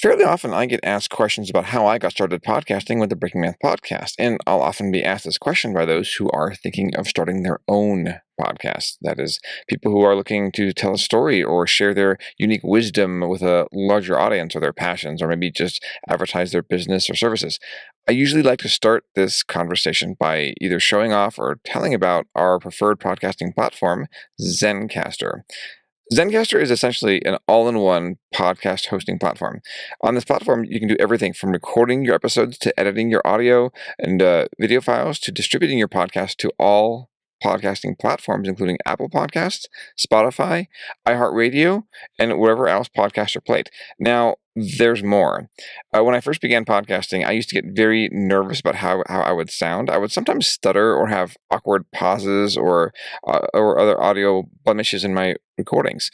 Fairly often, I get asked questions about how I got started podcasting with the Breaking Math podcast, and I'll often be asked this question by those who are thinking of starting their own podcast. That is, people who are looking to tell a story or share their unique wisdom with a larger audience or their passions, or maybe just advertise their business or services. I usually like to start this conversation by either showing off or telling about our preferred podcasting platform, Zencaster. Zencaster is essentially an all-in-one podcast hosting platform. On this platform, you can do everything from recording your episodes to editing your audio and video files to distributing your podcast to all podcasting platforms, including Apple Podcasts, Spotify, iHeartRadio, and wherever else podcasts are played. Now, there's more. When I first began podcasting, I used to get very nervous about how I would sound. I would sometimes stutter or have awkward pauses or other audio blemishes in my recordings.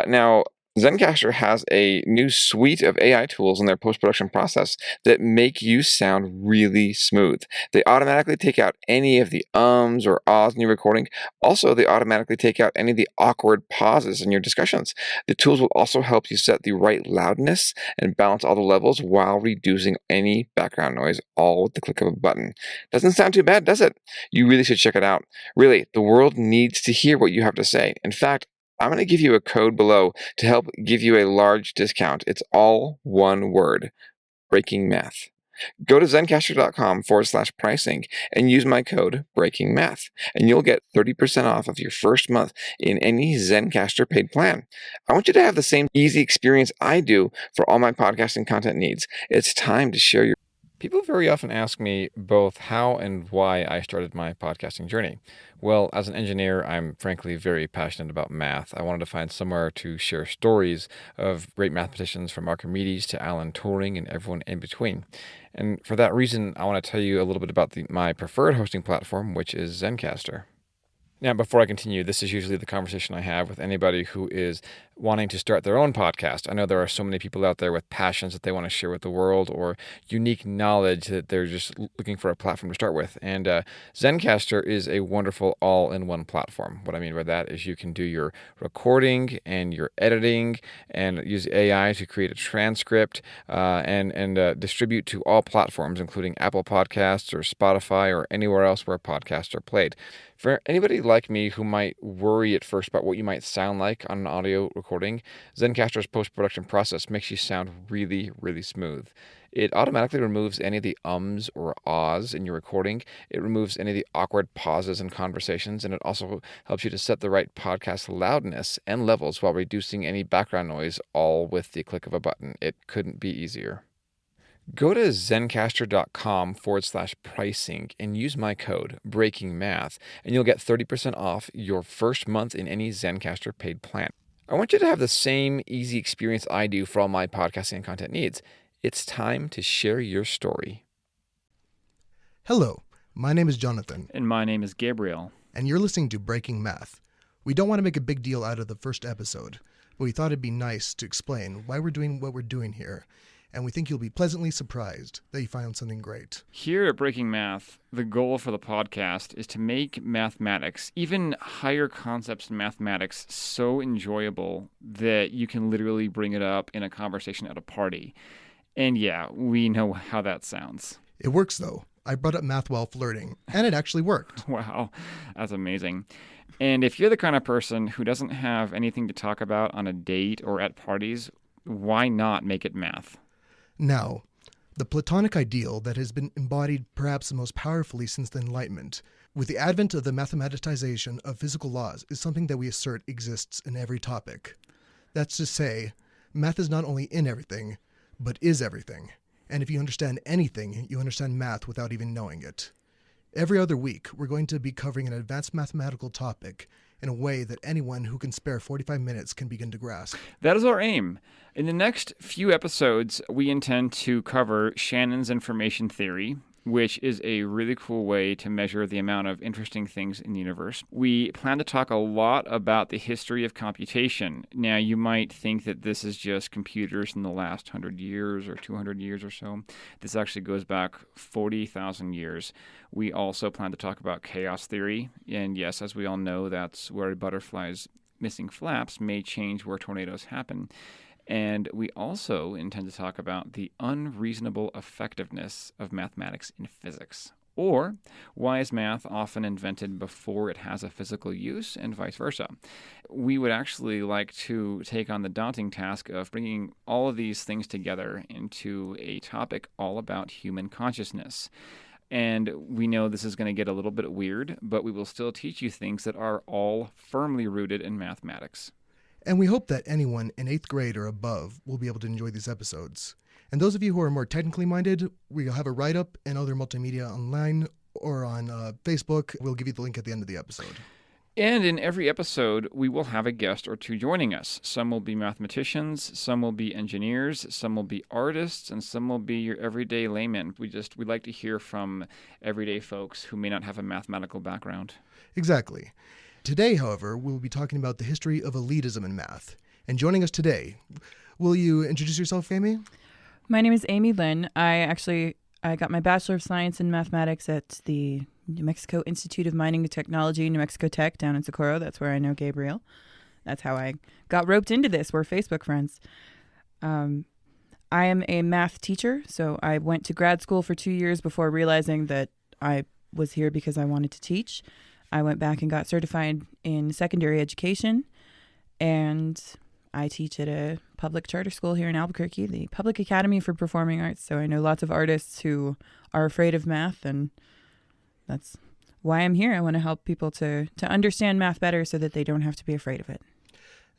Now, Zencaster has a new suite of AI tools in their post-production process that make you sound really smooth. They automatically take out any of the ums or ahs in your recording. Also, they automatically take out any of the awkward pauses in your discussions. The tools will also help you set the right loudness and balance all the levels while reducing any background noise, all with the click of a button. Doesn't sound too bad, does it? You really should check it out. Really, the world needs to hear what you have to say. In fact, I'm going to give you a code below to help give you a large discount. It's all one word, Breaking Math. Go to zencaster.com/pricing and use my code Breaking Math, and you'll get 30% off of your first month in any Zencaster paid plan. I want you to have the same easy experience I do for all my podcasting content needs. It's time to share your. People very often ask me both how and why I started my podcasting journey. Well, as an engineer, I'm frankly very passionate about math. I wanted to find somewhere to share stories of great mathematicians from Archimedes to Alan Turing and everyone in between. And for that reason, I want to tell you a little bit about my preferred hosting platform, which is Zencaster. Now, before I continue, this is usually the conversation I have with anybody who is wanting to start their own podcast. I know there are so many people out there with passions that they want to share with the world or unique knowledge that they're just looking for a platform to start with. And Zencaster is a wonderful all-in-one platform. What I mean by that is you can do your recording and your editing and use AI to create a transcript and distribute to all platforms, including Apple Podcasts or Spotify or anywhere else where podcasts are played. For anybody like me who might worry at first about what you might sound like on an audio recording, Zencaster's post-production process makes you sound really, really smooth. It automatically removes any of the ums or ahs in your recording. It removes any of the awkward pauses in conversations, and it also helps you to set the right podcast loudness and levels while reducing any background noise, all with the click of a button. It couldn't be easier. Go to zencaster.com/pricing and use my code BREAKINGMATH, and you'll get 30% off your first month in any Zencaster paid plan. I want you to have the same easy experience I do for all my podcasting and content needs. It's time to share your story. Hello, my name is Jonathan. And my name is Gabriel. And you're listening to Breaking Math. We don't want to make a big deal out of the first episode, but we thought it'd be nice to explain why we're doing what we're doing here. And we think you'll be pleasantly surprised that you found something great. Here at Breaking Math, the goal for the podcast is to make mathematics, even higher concepts in mathematics, so enjoyable that you can literally bring it up in a conversation at a party. And yeah, we know how that sounds. It works, though. I brought up math while flirting, and it actually worked. Wow, that's amazing. And if you're the kind of person who doesn't have anything to talk about on a date or at parties, why not make it math? Now, the Platonic ideal that has been embodied perhaps most powerfully since the Enlightenment, with the advent of the mathematization of physical laws, is something that we assert exists in every topic. That's to say, math is not only in everything, but is everything. And if you understand anything, you understand math without even knowing it. Every other week, we're going to be covering an advanced mathematical topic in a way that anyone who can spare 45 minutes can begin to grasp. That is our aim. In the next few episodes, we intend to cover Shannon's information theory, which is a really cool way to measure the amount of interesting things in the universe. We plan to talk a lot about the history of computation. Now, you might think that this is just computers in the last 100 years or 200 years or so. This actually goes back 40,000 years. We also plan to talk about chaos theory. And yes, as we all know, that's where a butterfly's missing flaps may change where tornadoes happen. And we also intend to talk about the unreasonable effectiveness of mathematics in physics. Or, why is math often invented before it has a physical use, and vice versa? We would actually like to take on the daunting task of bringing all of these things together into a topic all about human consciousness. And we know this is going to get a little bit weird, but we will still teach you things that are all firmly rooted in mathematics. And we hope that anyone in 8th grade or above will be able to enjoy these episodes. And those of you who are more technically minded, we'll have a write-up and other multimedia online or on Facebook. We'll give you the link at the end of the episode. And in every episode, we will have a guest or two joining us. Some will be mathematicians, some will be engineers, some will be artists, and some will be your everyday laymen. We like to hear from everyday folks who may not have a mathematical background. Exactly. Today, however, we'll be talking about the history of elitism in math. And joining us today, will you introduce yourself, Amy? My name is Amy Lynn. I got my Bachelor of Science in Mathematics at the New Mexico Institute of Mining and Technology, New Mexico Tech, down in Socorro. That's where I know Gabriel. That's how I got roped into this. We're Facebook friends. I am a math teacher, so I went to grad school for 2 years before realizing that I was here because I wanted to teach. I went back and got certified in secondary education, and I teach at a public charter school here in Albuquerque, the Public Academy for Performing Arts. So I know lots of artists who are afraid of math, and that's why I'm here. I want to help people to understand math better so that they don't have to be afraid of it.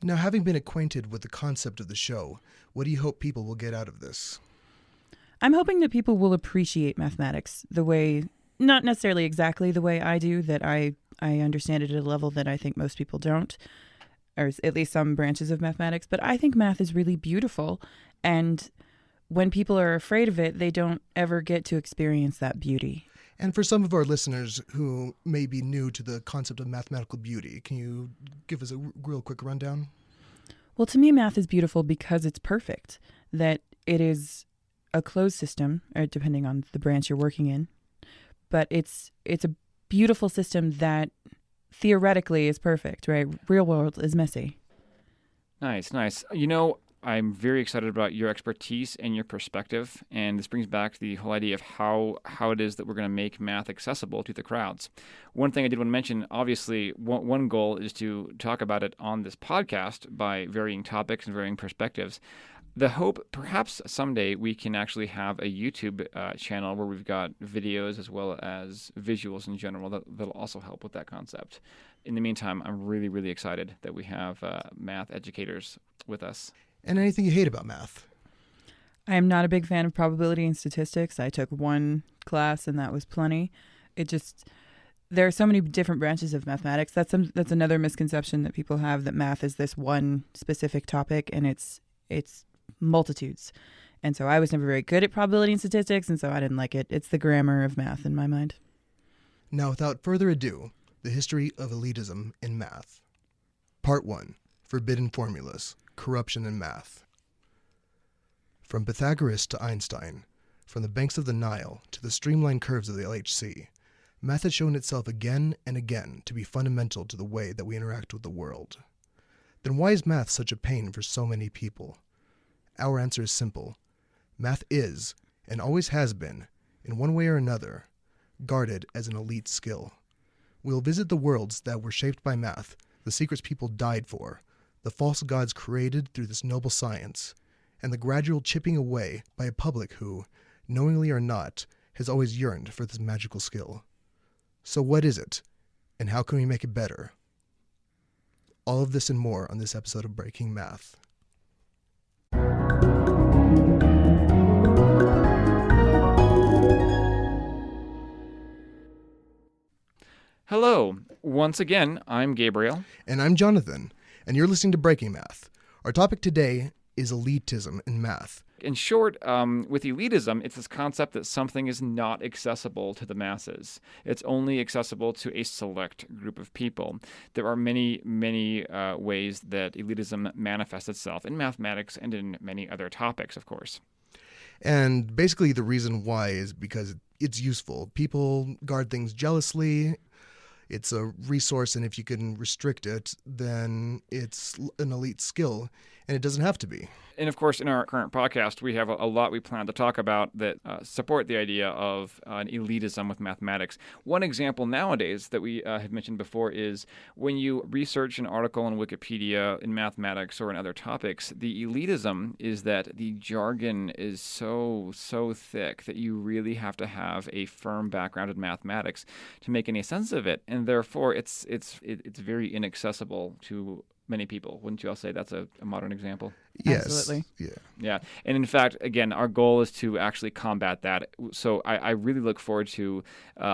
Now, having been acquainted with the concept of the show, what do you hope people will get out of this? I'm hoping that people will appreciate mathematics the way, not necessarily exactly the way I do, that I understand it at a level that I think most people don't, or at least some branches of mathematics, but I think math is really beautiful, and when people are afraid of it, they don't ever get to experience that beauty. And for some of our listeners who may be new to the concept of mathematical beauty, can you give us a real quick rundown? Well, to me, math is beautiful because it's perfect, that it is a closed system, or depending on the branch you're working in, but it's a beautiful system that theoretically is perfect, right? Real world is messy. Nice. I'm very excited about your expertise and your perspective, and this brings back to the whole idea of how it is that we're going to make math accessible to the crowds. One thing I did want to mention, obviously, one goal is to talk about it on this podcast by varying topics and varying perspectives. The hope, perhaps someday, we can actually have a YouTube channel where we've got videos as well as visuals in general that'll also help with that concept. In the meantime, I'm really, really excited that we have math educators with us. And anything you hate about math? I am not a big fan of probability and statistics. I took one class and that was plenty. There are so many different branches of mathematics. That's another misconception that people have, that math is this one specific topic, and it's multitudes. And so I was never very good at probability and statistics, and so I didn't like it. It's the grammar of math in my mind. Now, without further ado, the history of elitism in math. Part 1. Forbidden Formulas. Corruption in Math. From Pythagoras to Einstein, from the banks of the Nile to the streamlined curves of the LHC, math has shown itself again and again to be fundamental to the way that we interact with the world. Then why is math such a pain for so many people? Our answer is simple. Math is, and always has been, in one way or another, guarded as an elite skill. We'll visit the worlds that were shaped by math, the secrets people died for, the false gods created through this noble science, and the gradual chipping away by a public who, knowingly or not, has always yearned for this magical skill. So what is it, and how can we make it better? All of this and more on this episode of Breaking Math. Hello. Once again, I'm Gabriel. And I'm Jonathan, and you're listening to Breaking Math. Our topic today is elitism in math. In short, with elitism, it's this concept that something is not accessible to the masses. It's only accessible to a select group of people. There are many, many ways that elitism manifests itself in mathematics and in many other topics, of course. And basically the reason why is because it's useful. People guard things jealously. It's a resource, and if you can restrict it, then it's an elite skill, and it doesn't have to be. And of course, in our current podcast, we have a lot we plan to talk about that support the idea of an elitism with mathematics. One example nowadays that we have mentioned before is when you research an article on Wikipedia in mathematics or in other topics, the elitism is that the jargon is so thick that you really have to have a firm background in mathematics to make any sense of it, and therefore it's very inaccessible to many people. Wouldn't you all say that's a modern example? Yes. Absolutely. Yeah. And in fact, again, our goal is to actually combat that. So I really look forward to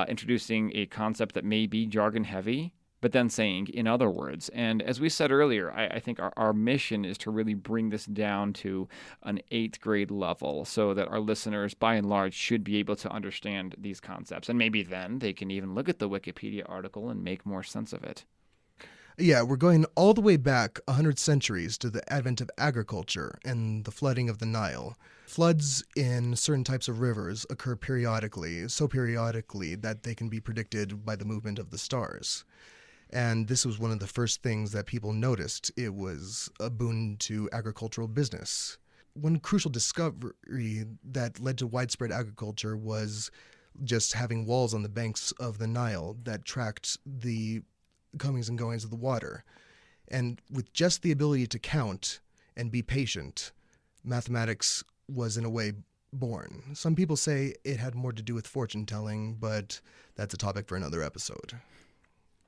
introducing a concept that may be jargon heavy, but then saying in other words. And as we said earlier, I think our mission is to really bring this down to an 8th grade level so that our listeners, by and large, should be able to understand these concepts. And maybe then they can even look at the Wikipedia article and make more sense of it. Yeah, we're going all the way back 100 centuries to the advent of agriculture and the flooding of the Nile. Floods in certain types of rivers occur periodically, so periodically that they can be predicted by the movement of the stars. And this was one of the first things that people noticed. It was a boon to agricultural business. One crucial discovery that led to widespread agriculture was just having walls on the banks of the Nile that tracked the comings and goings of the water. And with just the ability to count and be patient, mathematics was in a way born. Some people say it had more to do with fortune telling, but that's a topic for another episode.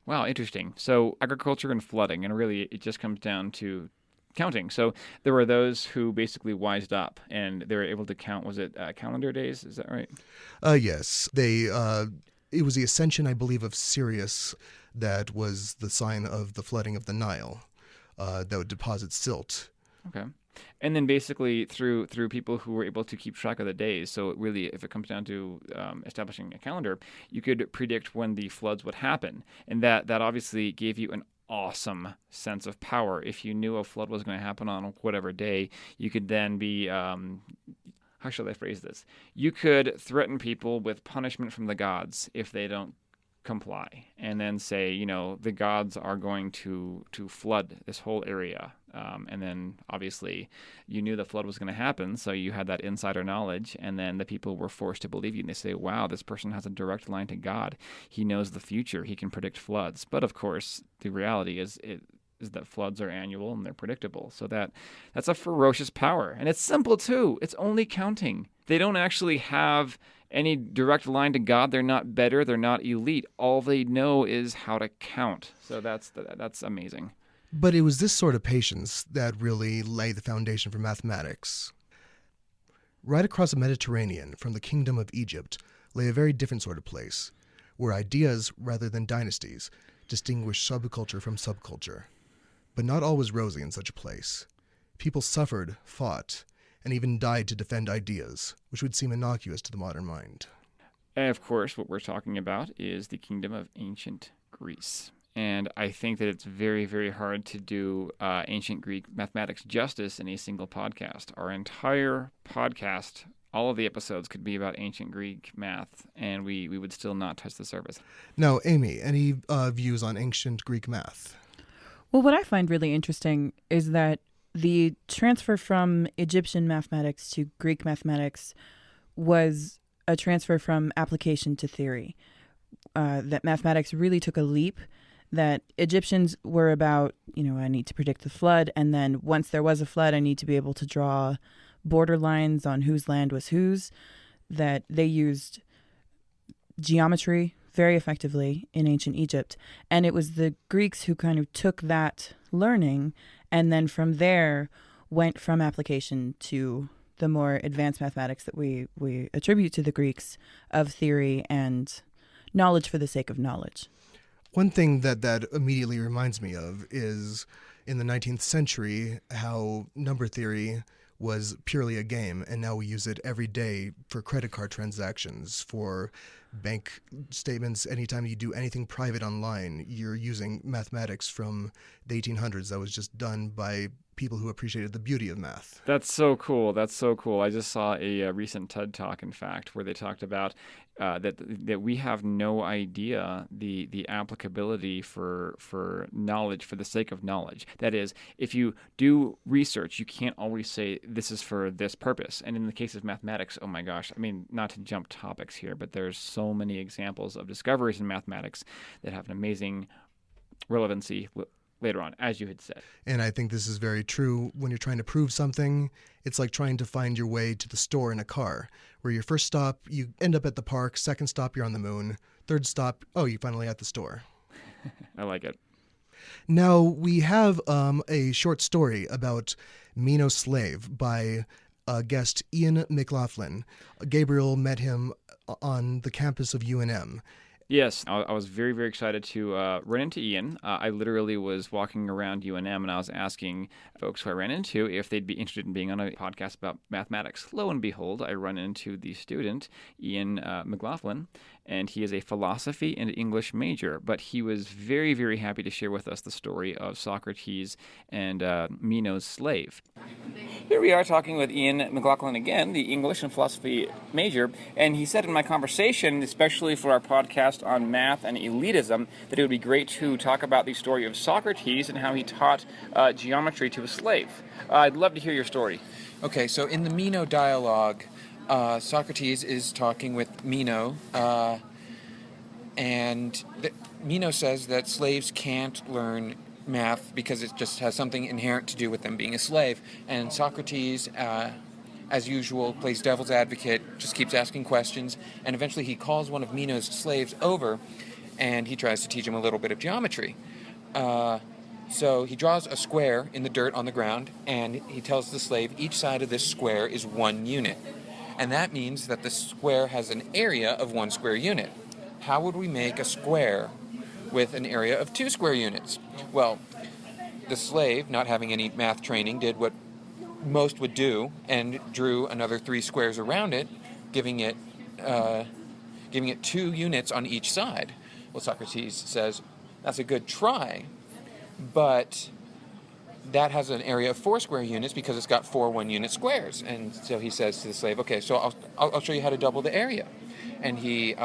Wow, interesting. So agriculture and flooding, and really it just comes down to counting. So there were those who basically wised up and they were able to count, was it calendar days? Is that right? Yes. It was the ascension, I believe, of Sirius that was the sign of the flooding of the Nile that would deposit silt. Okay. And then basically through people who were able to keep track of the days. So really, if it comes down to establishing a calendar, you could predict when the floods would happen. And that obviously gave you an awesome sense of power. If you knew a flood was going to happen on whatever day, you could then be... how shall I phrase this? You could threaten people with punishment from the gods if they don't comply, and then say, the gods are going to flood this whole area. And then obviously you knew the flood was going to happen, so you had that insider knowledge, and then the people were forced to believe you. And they say, wow, this person has a direct line to God. He knows the future. He can predict floods. But of course, the reality is that floods are annual and they're predictable. So that's a ferocious power. And it's simple too. It's only counting. They don't actually have any direct line to God. They're not better. They're not elite. All they know is how to count. So that's amazing. But it was this sort of patience that really laid the foundation for mathematics. Right across the Mediterranean from the Kingdom of Egypt lay a very different sort of place, where ideas, rather than dynasties, distinguished subculture from subculture. But not all was rosy in such a place. People suffered, fought, and even died to defend ideas, which would seem innocuous to the modern mind. And of course, what we're talking about is the kingdom of ancient Greece. And I think that it's very, very hard to do ancient Greek mathematics justice in a single podcast. Our entire podcast, all of the episodes could be about ancient Greek math, and we would still not touch the surface. Now, Amy, any views on ancient Greek math? Well, what I find really interesting is that the transfer from Egyptian mathematics to Greek mathematics was a transfer from application to theory. That mathematics really took a leap, that Egyptians were about, I need to predict the flood, and then once there was a flood, I need to be able to draw border lines on whose land was whose, that they used geometry very effectively in ancient Egypt. And it was the Greeks who kind of took that learning and then from there went from application to the more advanced mathematics that we attribute to the Greeks of theory and knowledge for the sake of knowledge. One thing that immediately reminds me of is in the 19th century, how number theory was purely a game, and now we use it every day for credit card transactions, for bank statements. Anytime you do anything private online, you're using mathematics from the 1800s that was just done by people who appreciated the beauty of math. That's so cool. That's so cool. I just saw a recent TED Talk, in fact, where they talked about that we have no idea the applicability for knowledge for the sake of knowledge. That is, if you do research, you can't always say this is for this purpose. And in the case of mathematics, oh my gosh, I mean, not to jump topics here, but there's so many examples of discoveries in mathematics that have an amazing relevancy later on, as you had said. And I think this is very true when you're trying to prove something. It's like trying to find your way to the store in a car, where your first stop, you end up at the park. Second stop, you're on the moon. Third stop, oh, you're finally at the store. I like it. Now, we have a short story about Meno's Slave by guest Ian McLaughlin. Gabriel met him on the campus of UNM. Yes, I was very, very excited to run into Ian. I literally was walking around UNM and I was asking folks who I ran into if they'd be interested in being on a podcast about mathematics. Lo and behold, I run into the student, Ian McLaughlin, and he is a philosophy and English major. But he was very, very happy to share with us the story of Socrates and Meno's slave. Here we are talking with Ian McLaughlin again, the English and philosophy major, and he said in my conversation, especially for our podcast on math and elitism, that it would be great to talk about the story of Socrates and how he taught geometry to a slave. I'd love to hear your story. Okay, so in the Meno dialogue, Socrates is talking with Meno, and Meno says that slaves can't learn math because it just has something inherent to do with them being a slave. And Socrates, as usual, plays devil's advocate, just keeps asking questions, and eventually he calls one of Meno's slaves over, and he tries to teach him a little bit of geometry. So he draws a square in the dirt on the ground, and he tells the slave each side of this square is 1 unit. And that means that the square has an area of 1 square unit. How would we make a square with an area of 2 square units? Well, the slave, not having any math training, did what most would do and drew another 3 squares around it, giving it 2 units on each side. Well, Socrates says, that's a good try, but that has an area of 4 square units because it's got 4 1-unit squares. And so he says to the slave, okay, so I'll show you how to double the area. And he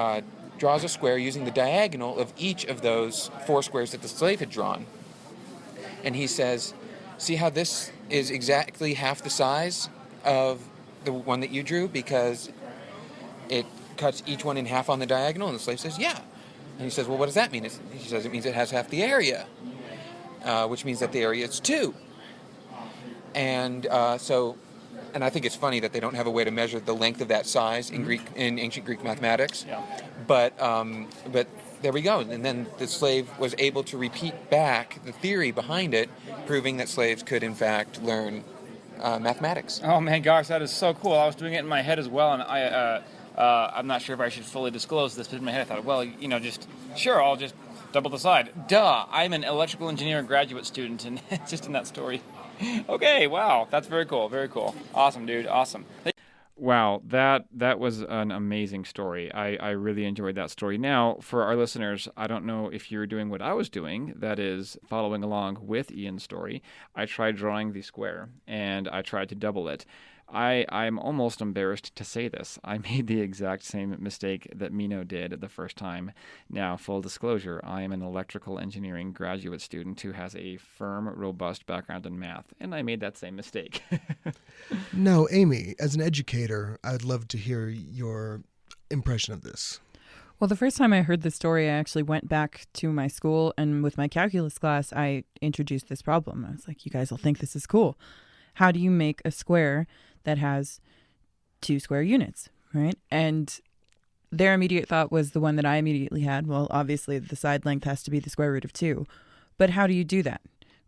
draws a square using the diagonal of each of those 4 squares that the slave had drawn. And he says, see how this is exactly half the size of the one that you drew because it cuts each one in half on the diagonal? And the slave says, yeah. And he says, well, what does that mean? He says, it means it has half the area, which means that the area is 2. And and I think it's funny that they don't have a way to measure the length of that size in ancient Greek mathematics. Yeah. But there we go. And then the slave was able to repeat back the theory behind it, proving that slaves could, in fact, learn mathematics. Oh, man, gosh, that is so cool. I was doing it in my head as well, and I'm not sure if I should fully disclose this, but in my head I thought, well, I'll just double the side. Duh, I'm an electrical engineering graduate student, and it's just in that story. Okay, wow, that's very cool, very cool. Awesome, dude, awesome. Wow, that was an amazing story. I really enjoyed that story. Now, for our listeners, I don't know if you're doing what I was doing, that is following along with Ian's story. I tried drawing the square, and I tried to double it. I'm almost embarrassed to say this. I made the exact same mistake that Meno did the first time. Now, full disclosure, I am an electrical engineering graduate student who has a firm, robust background in math, and I made that same mistake. Now, Amy, as an educator, I'd love to hear your impression of this. Well, the first time I heard this story, I actually went back to my school, and with my calculus class, I introduced this problem. I was like, you guys will think this is cool. How do you make a square that has 2 square units, right? And their immediate thought was the one that I immediately had. Well, obviously, the side length has to be the square root of 2. But how do you do that,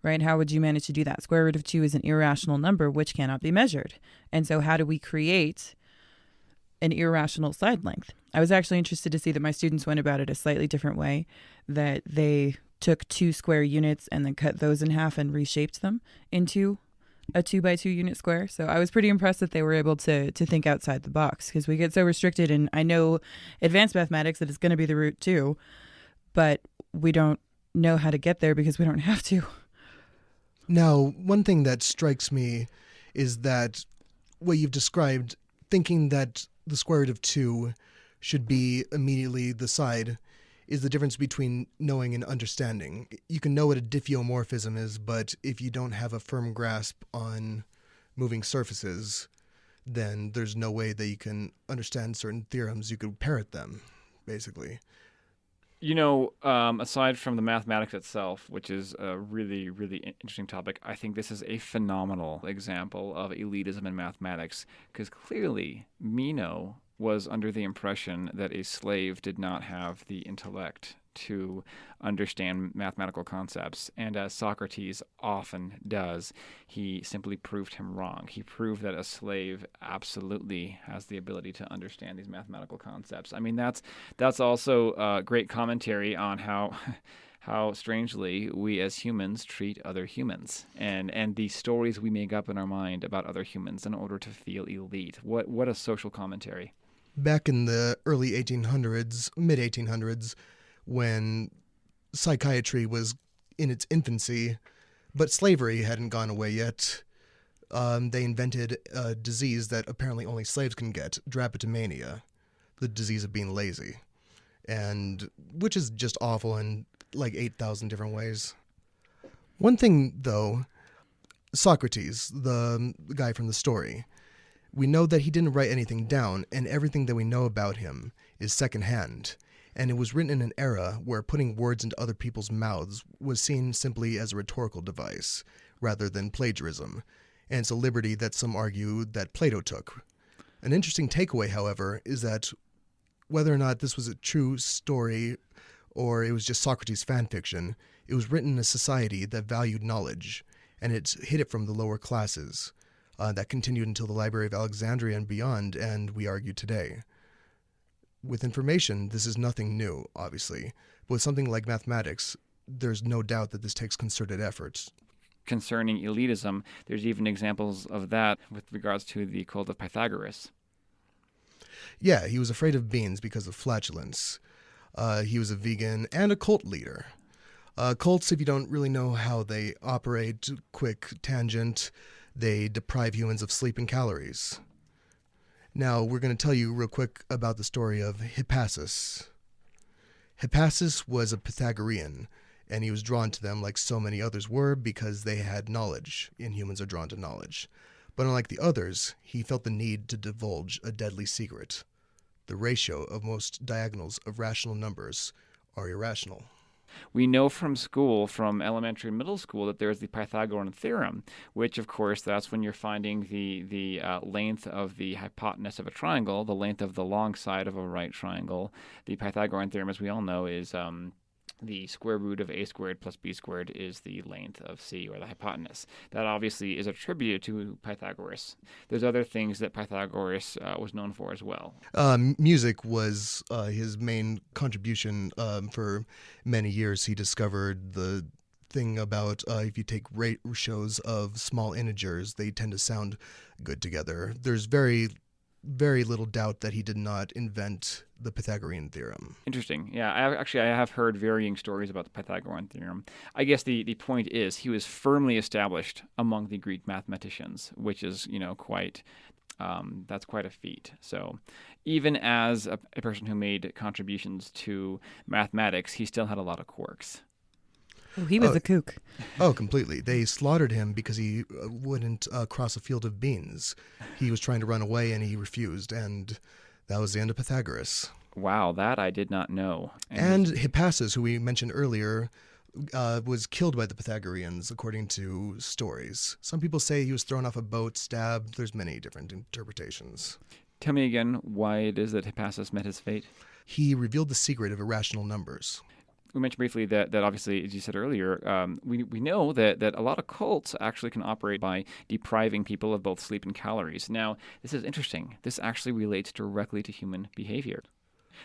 right? How would you manage to do that? Square root of 2 is an irrational number which cannot be measured. And so how do we create an irrational side length? I was actually interested to see that my students went about it a slightly different way, that they took 2 square units and then cut those in half and reshaped them into a 2 by 2 unit square. So I was pretty impressed that they were able to think outside the box, because we get so restricted. And I know advanced mathematics that it's going to be the root 2, but we don't know how to get there because we don't have to. Now, one thing that strikes me is that what you've described, thinking that the square root of 2 should be immediately the side, is the difference between knowing and understanding. You can know what a diffeomorphism is, but if you don't have a firm grasp on moving surfaces, then there's no way that you can understand certain theorems. You could parrot them, basically. Aside from the mathematics itself, which is a really, really interesting topic, I think this is a phenomenal example of elitism in mathematics, because clearly Meno was under the impression that a slave did not have the intellect to understand mathematical concepts. And as Socrates often does, he simply proved him wrong. He proved that a slave absolutely has the ability to understand these mathematical concepts. I mean, that's also a great commentary on how strangely we as humans treat other humans, and the stories we make up in our mind about other humans in order to feel elite. What a social commentary. Back in the early 1800s, mid-1800s, when psychiatry was in its infancy, but slavery hadn't gone away yet, they invented a disease that apparently only slaves can get, drapetomania, the disease of being lazy, and which is just awful in like 8,000 different ways. One thing, though, Socrates, the guy from the story, we know that he didn't write anything down, and everything that we know about him is secondhand. And it was written in an era where putting words into other people's mouths was seen simply as a rhetorical device, rather than plagiarism, and it's a liberty that some argue that Plato took. An interesting takeaway, however, is that whether or not this was a true story or it was just Socrates' fan fiction, it was written in a society that valued knowledge, and it hid it from the lower classes. That continued until the Library of Alexandria and beyond, and we argue today. With information, this is nothing new, obviously. But with something like mathematics, there's no doubt that this takes concerted efforts. Concerning elitism, there's even examples of that with regards to the cult of Pythagoras. Yeah, he was afraid of beans because of flatulence. He was a vegan and a cult leader. Cults, if you don't really know how they operate, quick tangent, they deprive humans of sleep and calories. Now, we're going to tell you real quick about the story of Hippasus. Hippasus was a Pythagorean, and he was drawn to them like so many others were because they had knowledge, and humans are drawn to knowledge. But unlike the others, he felt the need to divulge a deadly secret. The ratio of most diagonals of rational numbers are irrational. We know from school, from elementary and middle school, that there's the Pythagorean theorem, which, of course, that's when you're finding the length of the hypotenuse of a triangle, the length of the long side of a right triangle. The Pythagorean theorem, as we all know, is the square root of a squared plus b squared is the length of c, or the hypotenuse. That obviously is attributed to Pythagoras. There's other things that Pythagoras was known for as well. Music was his main contribution. For many years, he discovered the thing about if you take ratios of small integers, they tend to sound good together. There's very little doubt that he did not invent the Pythagorean theorem. Interesting. Yeah, I have heard varying stories about the Pythagorean theorem. I guess the point is he was firmly established among the Greek mathematicians, which is, quite that's quite a feat. So even as a person who made contributions to mathematics, he still had a lot of quirks. Oh, he was a kook. Oh, completely. They slaughtered him because he wouldn't cross a field of beans. He was trying to run away and he refused, and that was the end of Pythagoras. Wow, that I did not know. And Hippasus, who we mentioned earlier, was killed by the Pythagoreans, according to stories. Some people say he was thrown off a boat, stabbed. There's many different interpretations. Tell me again why it is that Hippasus met his fate. He revealed the secret of irrational numbers. We mentioned briefly that obviously, as you said earlier, we know that a lot of cults actually can operate by depriving people of both sleep and calories. Now, this is interesting. This actually relates directly to human behavior.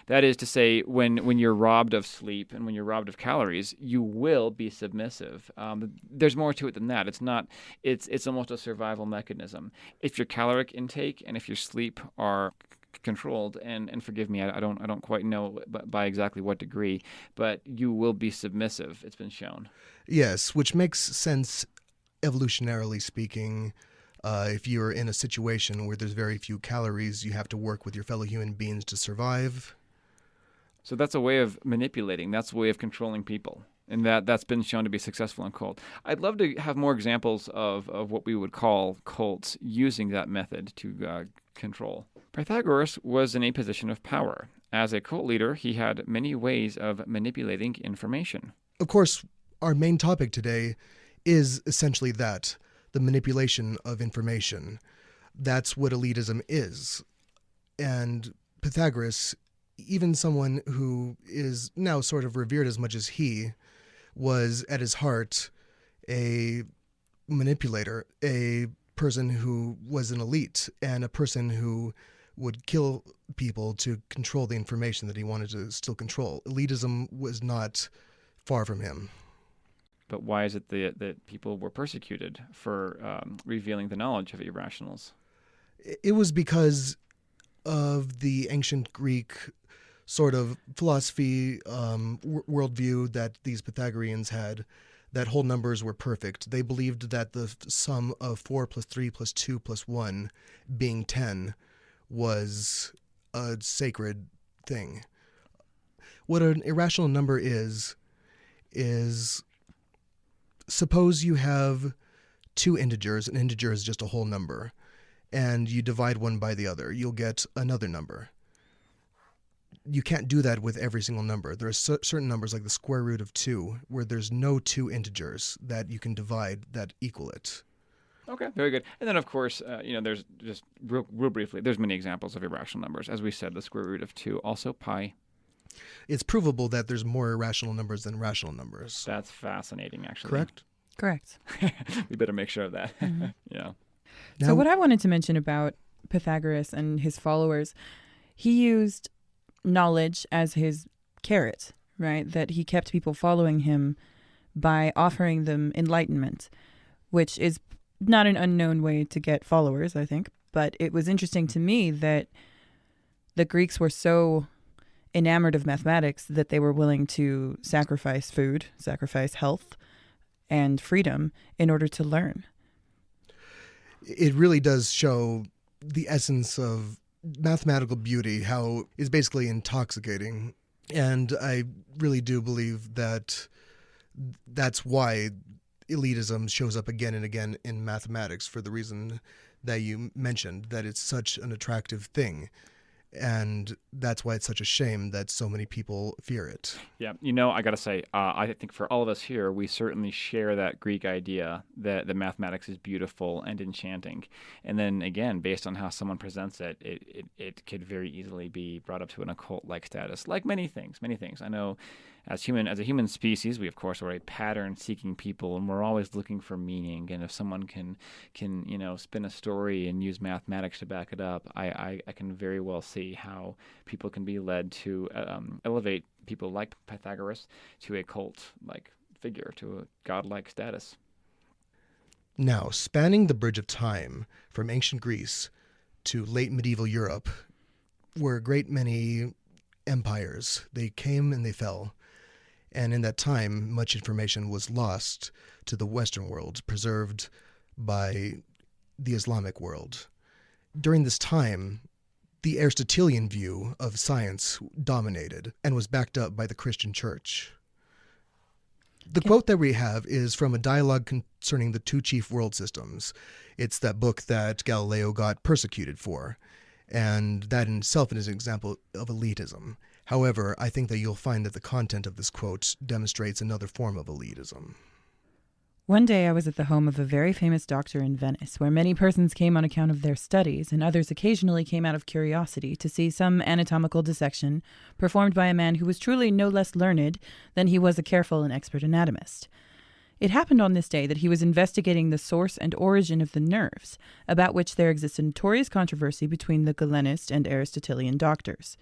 That is to say, when you're robbed of sleep and when you're robbed of calories, you will be submissive. There's more to it than that. It's almost a survival mechanism. If your caloric intake and if your sleep are controlled, and forgive me, I don't quite know by exactly what degree, but you will be submissive. It's been shown. Yes, which makes sense evolutionarily speaking, if you're in a situation where there's very few calories, you have to work with your fellow human beings to survive. So that's a way of manipulating. That's a way of controlling people. And that's been shown to be successful in cult. I'd love to have more examples of what we would call cults using that method to control. Pythagoras was in a position of power. As a cult leader, he had many ways of manipulating information. Of course, our main topic today is essentially that, the manipulation of information. That's what elitism is. And Pythagoras, even someone who is now sort of revered as much as he, was at his heart a manipulator, a person who was an elite, and a person who would kill people to control the information that he wanted to still control. Elitism was not far from him. But why is it that people were persecuted for revealing the knowledge of irrationals? It was because of the ancient Greek sort of philosophy, worldview that these Pythagoreans had, that whole numbers were perfect. They believed that the sum of 4 plus 3 plus 2 plus 1 being 10 was a sacred thing. What an irrational number is suppose you have two integers. An integer is just a whole number, and you divide one by the other. You'll get another number. You can't do that with every single number. There are certain numbers, like the square root of 2, where there's no two integers that you can divide that equal it. Okay, very good. And then, of course, there's just real briefly, there's many examples of irrational numbers. As we said, the square root of 2, also pi. It's provable that there's more irrational numbers than rational numbers. That's fascinating, actually. Correct? Correct. We better make sure of that. Mm-hmm. Yeah. So what I wanted to mention about Pythagoras and his followers, he used knowledge as his carrot, right? That he kept people following him by offering them enlightenment, which is not an unknown way to get followers, I think. But it was interesting to me that the Greeks were so enamored of mathematics that they were willing to sacrifice food, sacrifice health, and freedom in order to learn. It really does show the essence of mathematical beauty, how it's basically intoxicating. And I really do believe that that's why elitism shows up again and again in mathematics, for the reason that you mentioned, that it's such an attractive thing. And that's why it's such a shame that so many people fear it. Yeah, I got to say, I think for all of us here, we certainly share that Greek idea that the mathematics is beautiful and enchanting. And then again, based on how someone presents it, it could very easily be brought up to an occult-like status, like many things. I know as a human species, we of course are a pattern-seeking people, and we're always looking for meaning. And if someone can spin a story and use mathematics to back it up, I can very well see how people can be led to elevate people like Pythagoras to a cult-like figure, to a godlike status. Now, spanning the bridge of time from ancient Greece to late medieval Europe were a great many empires. They came and they fell. And in that time, much information was lost to the Western world, preserved by the Islamic world. During this time, the Aristotelian view of science dominated and was backed up by the Christian church. The quote that we have is from a dialogue concerning the two chief world systems. It's that book that Galileo got persecuted for, and that in itself is an example of elitism. However, I think that you'll find that the content of this quote demonstrates another form of elitism. One day I was at the home of a very famous doctor in Venice, where many persons came on account of their studies, and others occasionally came out of curiosity to see some anatomical dissection performed by a man who was truly no less learned than he was a careful and expert anatomist. It happened on this day that he was investigating the source and origin of the nerves, about which there exists a notorious controversy between the Galenist and Aristotelian doctors.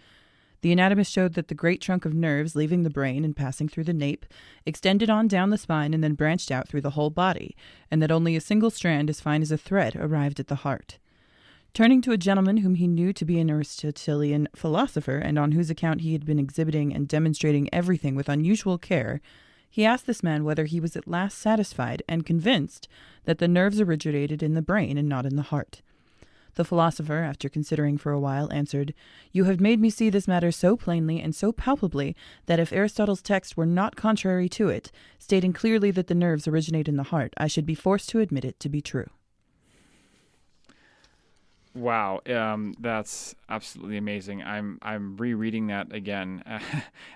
The anatomist showed that the great trunk of nerves leaving the brain and passing through the nape extended on down the spine and then branched out through the whole body, and that only a single strand as fine as a thread arrived at the heart. Turning to a gentleman whom he knew to be an Aristotelian philosopher, and on whose account he had been exhibiting and demonstrating everything with unusual care, He asked this man whether he was at last satisfied and convinced that the nerves originated in the brain and not in the heart. The philosopher, after considering for a while, answered, "You have made me see this matter so plainly and so palpably that if Aristotle's text were not contrary to it, stating clearly that the nerves originate in the heart, I should be forced to admit it to be true." Wow, that's absolutely amazing. I'm rereading that again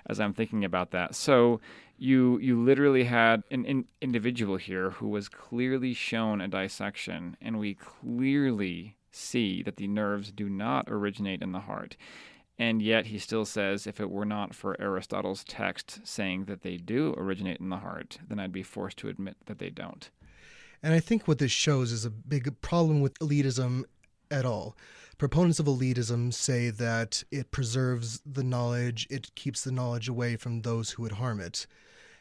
as I'm thinking about that. So you literally had an individual here who was clearly shown a dissection, and we clearly see that the nerves do not originate in the heart. And yet he still says, if it were not for Aristotle's text saying that they do originate in the heart, then I'd be forced to admit that they don't. And I think what this shows is a big problem with elitism at all. Proponents of elitism say that it preserves the knowledge, it keeps the knowledge away from those who would harm it.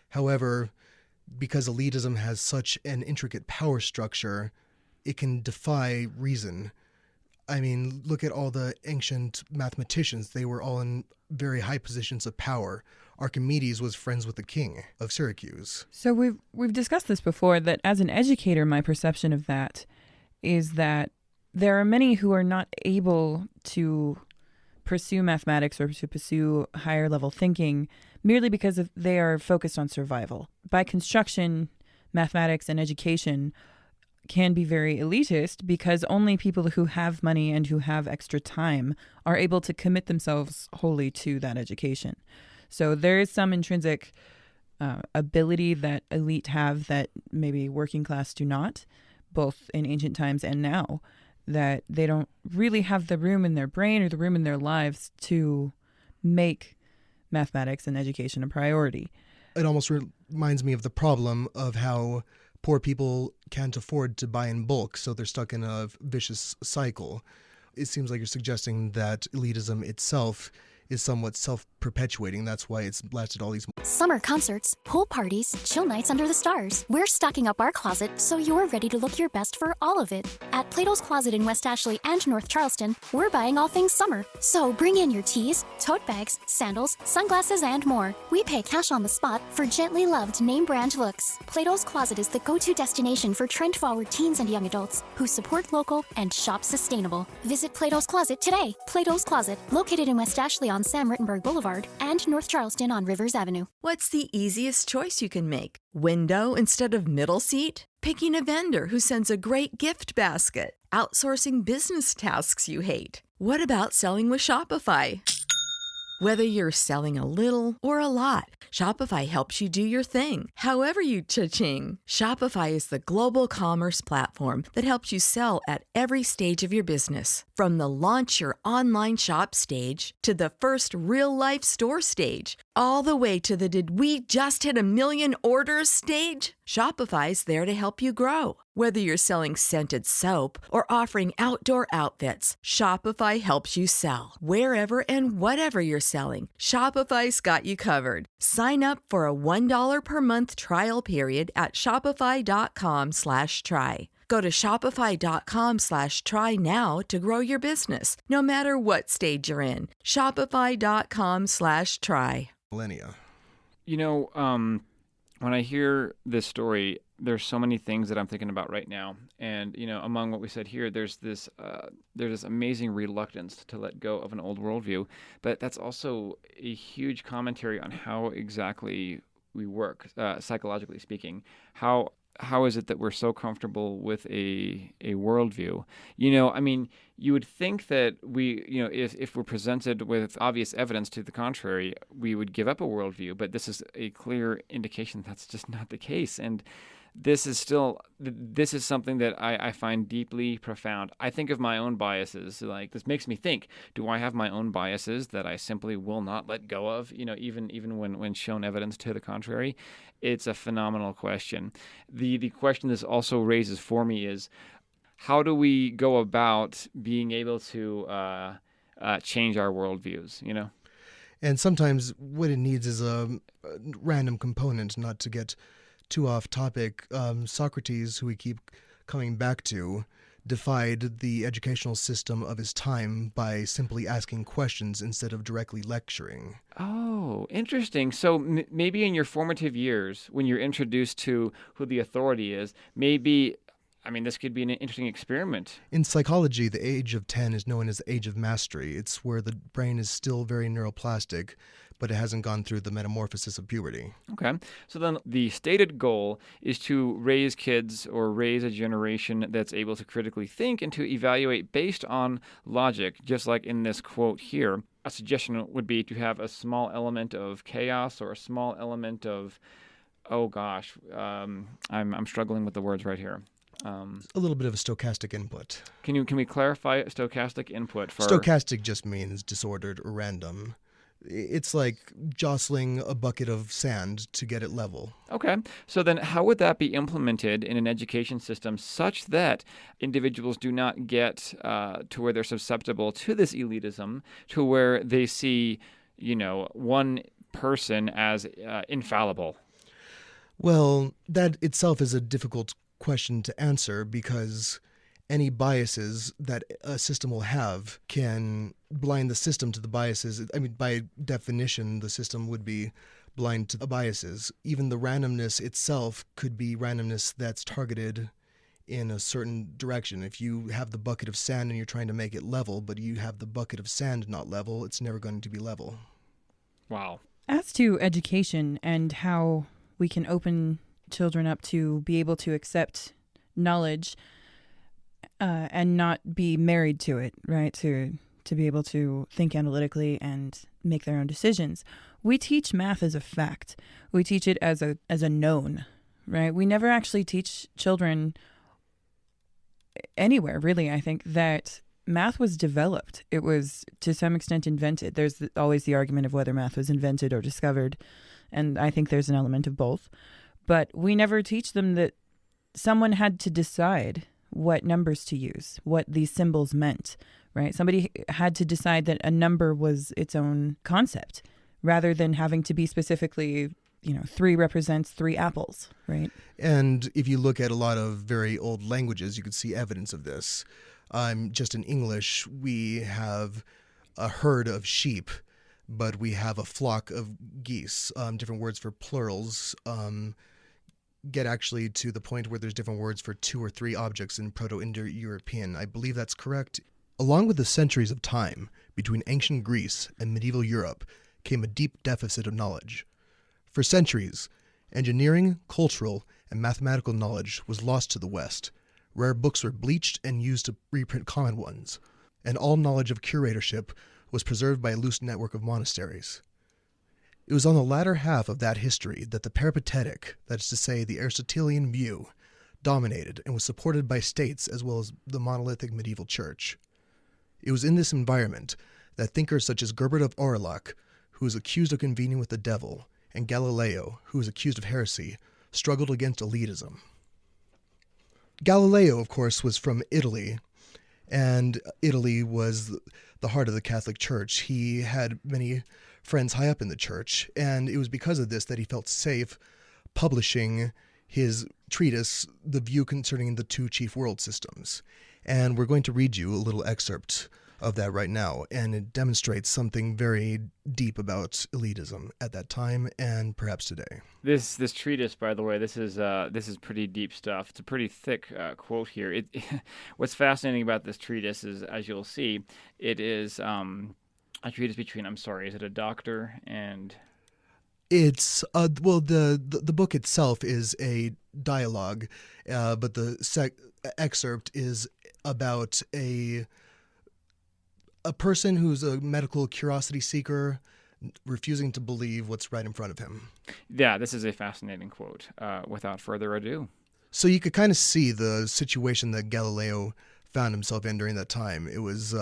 However, because elitism has such an intricate power structure, it can defy reason. I mean, look at all the ancient mathematicians. They were all in very high positions of power. Archimedes was friends with the king of Syracuse. So we've discussed this before, that as an educator, my perception of that is that there are many who are not able to pursue mathematics or to pursue higher level thinking merely because they are focused on survival. By construction, mathematics and education can be very elitist because only people who have money and who have extra time are able to commit themselves wholly to that education. So there is some intrinsic ability that elite have that maybe working class do not, both in ancient times and now, that they don't really have the room in their brain or the room in their lives to make mathematics and education a priority. It almost reminds me of the problem of how poor people can't afford to buy in bulk, so they're stuck in a vicious cycle. It seems like you're suggesting that elitism itself is somewhat self-perpetuating. That's why it's lasted all these months. Summer concerts, pool parties, chill nights under the stars. We're stocking up our closet so you're ready to look your best for all of it. At Plato's Closet in West Ashley and North Charleston, we're buying all things summer. So bring in your tees, tote bags, sandals, sunglasses, and more. We pay cash on the spot for gently loved name brand looks. Plato's Closet is the go-to destination for trend-forward teens and young adults who support local and shop sustainable. Visit Plato's Closet today. Plato's Closet, located in West Ashley on Sam Rittenberg Boulevard and North Charleston on Rivers Avenue. What's the easiest choice you can make? Window instead of middle seat? Picking a vendor who sends a great gift basket? Outsourcing business tasks you hate? What about selling with Shopify? Whether you're selling a little or a lot, Shopify helps you do your thing, however you cha-ching. Shopify is the global commerce platform that helps you sell at every stage of your business. From the launch your online shop stage to the first real-life store stage, all the way to the did we just hit 1 million orders stage. Shopify's there to help you grow. Whether you're selling scented soap or offering outdoor outfits, Shopify helps you sell. Wherever and whatever you're selling, Shopify's got you covered. Sign up for a $1 per month trial period at shopify.com/try. Go to shopify.com/try now to grow your business, no matter what stage you're in. Shopify.com/try. Millennia. You know, when I hear this story, there's so many things that I'm thinking about right now. And, you know, among what we said here, there's this amazing reluctance to let go of an old worldview. But that's also a huge commentary on how exactly we work, psychologically speaking. How is it that we're so comfortable with a worldview? You know, I mean, you would think that we, you know, if we're presented with obvious evidence to the contrary, we would give up a worldview. But this is a clear indication that's just not the case. And this is something that I find deeply profound. I think of my own biases. Like, this makes me think, do I have my own biases that I simply will not let go of, you know, even when shown evidence to the contrary? It's a phenomenal question. The question this also raises for me is, how do we go about being able to change our worldviews, you know? And sometimes what it needs is a random component, not to get too off topic. Socrates, who we keep coming back to, defied the educational system of his time by simply asking questions instead of directly lecturing. Oh, interesting. So maybe in your formative years, when you're introduced to who the authority is, maybe, I mean, this could be an interesting experiment. In psychology, the age of 10 is known as the age of mastery. It's where the brain is still very neuroplastic, but it hasn't gone through the metamorphosis of puberty. Okay. So then the stated goal is to raise kids or raise a generation that's able to critically think and to evaluate based on logic, just like in this quote here. A suggestion would be to have a small element of chaos or a small element of, oh gosh, I'm struggling with the words right here. A little bit of a stochastic input. Can we clarify stochastic input for? Stochastic just means disordered or random. It's like jostling a bucket of sand to get it level. Okay. So then how would that be implemented in an education system such that individuals do not get to where they're susceptible to this elitism, to where they see, one person as infallible? Well, that itself is a difficult question to answer because any biases that a system will have can blind the system to the biases. I mean, by definition, the system would be blind to the biases. Even the randomness itself could be randomness that's targeted in a certain direction. If you have the bucket of sand and you're trying to make it level, but you have the bucket of sand not level, it's never going to be level. Wow. As to education and how we can open children up to be able to accept knowledge and not be married to it, right? To be able to think analytically and make their own decisions. We teach math as a fact. We teach it as a known, right? We never actually teach children anywhere, really. I think that math was developed. It was to some extent invented. There's always the argument of whether math was invented or discovered, and I think there's an element of both. But we never teach them that someone had to decide what numbers to use, what these symbols meant, right? Somebody had to decide that a number was its own concept rather than having to be specifically, 3 represents 3 apples, right? And if you look at a lot of very old languages, you can see evidence of this. Just in English, we have a herd of sheep, but we have a flock of geese. Different words for plurals get actually to the point where there's different words for 2 or 3 objects in Proto-Indo-European. I believe that's correct. Along with the centuries of time between ancient Greece and medieval Europe came a deep deficit of knowledge. For centuries, engineering, cultural, and mathematical knowledge was lost to the West. Rare books were bleached and used to reprint common ones, and all knowledge of curatorship was preserved by a loose network of monasteries. It was on the latter half of that history that the peripatetic, that is to say the Aristotelian view, dominated and was supported by states as well as the monolithic medieval church. It was in this environment that thinkers such as Gerbert of Aurillac, who was accused of convening with the devil, and Galileo, who was accused of heresy, struggled against elitism. Galileo, of course, was from Italy, and Italy was the heart of the Catholic Church. He had many friends high up in the church, and it was because of this that he felt safe publishing his treatise, The View Concerning the Two Chief World Systems. And we're going to read you a little excerpt of that right now, and it demonstrates something very deep about elitism at that time and perhaps today. This treatise, by the way, this is pretty deep stuff. It's a pretty thick quote here. What's fascinating about this treatise is, as you'll see, it is a treatise between, is it a doctor and... It's, the book itself is a dialogue, but the excerpt is about a person who's a medical curiosity seeker refusing to believe what's right in front of him. Yeah, this is a fascinating quote. Without further ado. So you could kind of see the situation that Galileo found himself in during that time. It was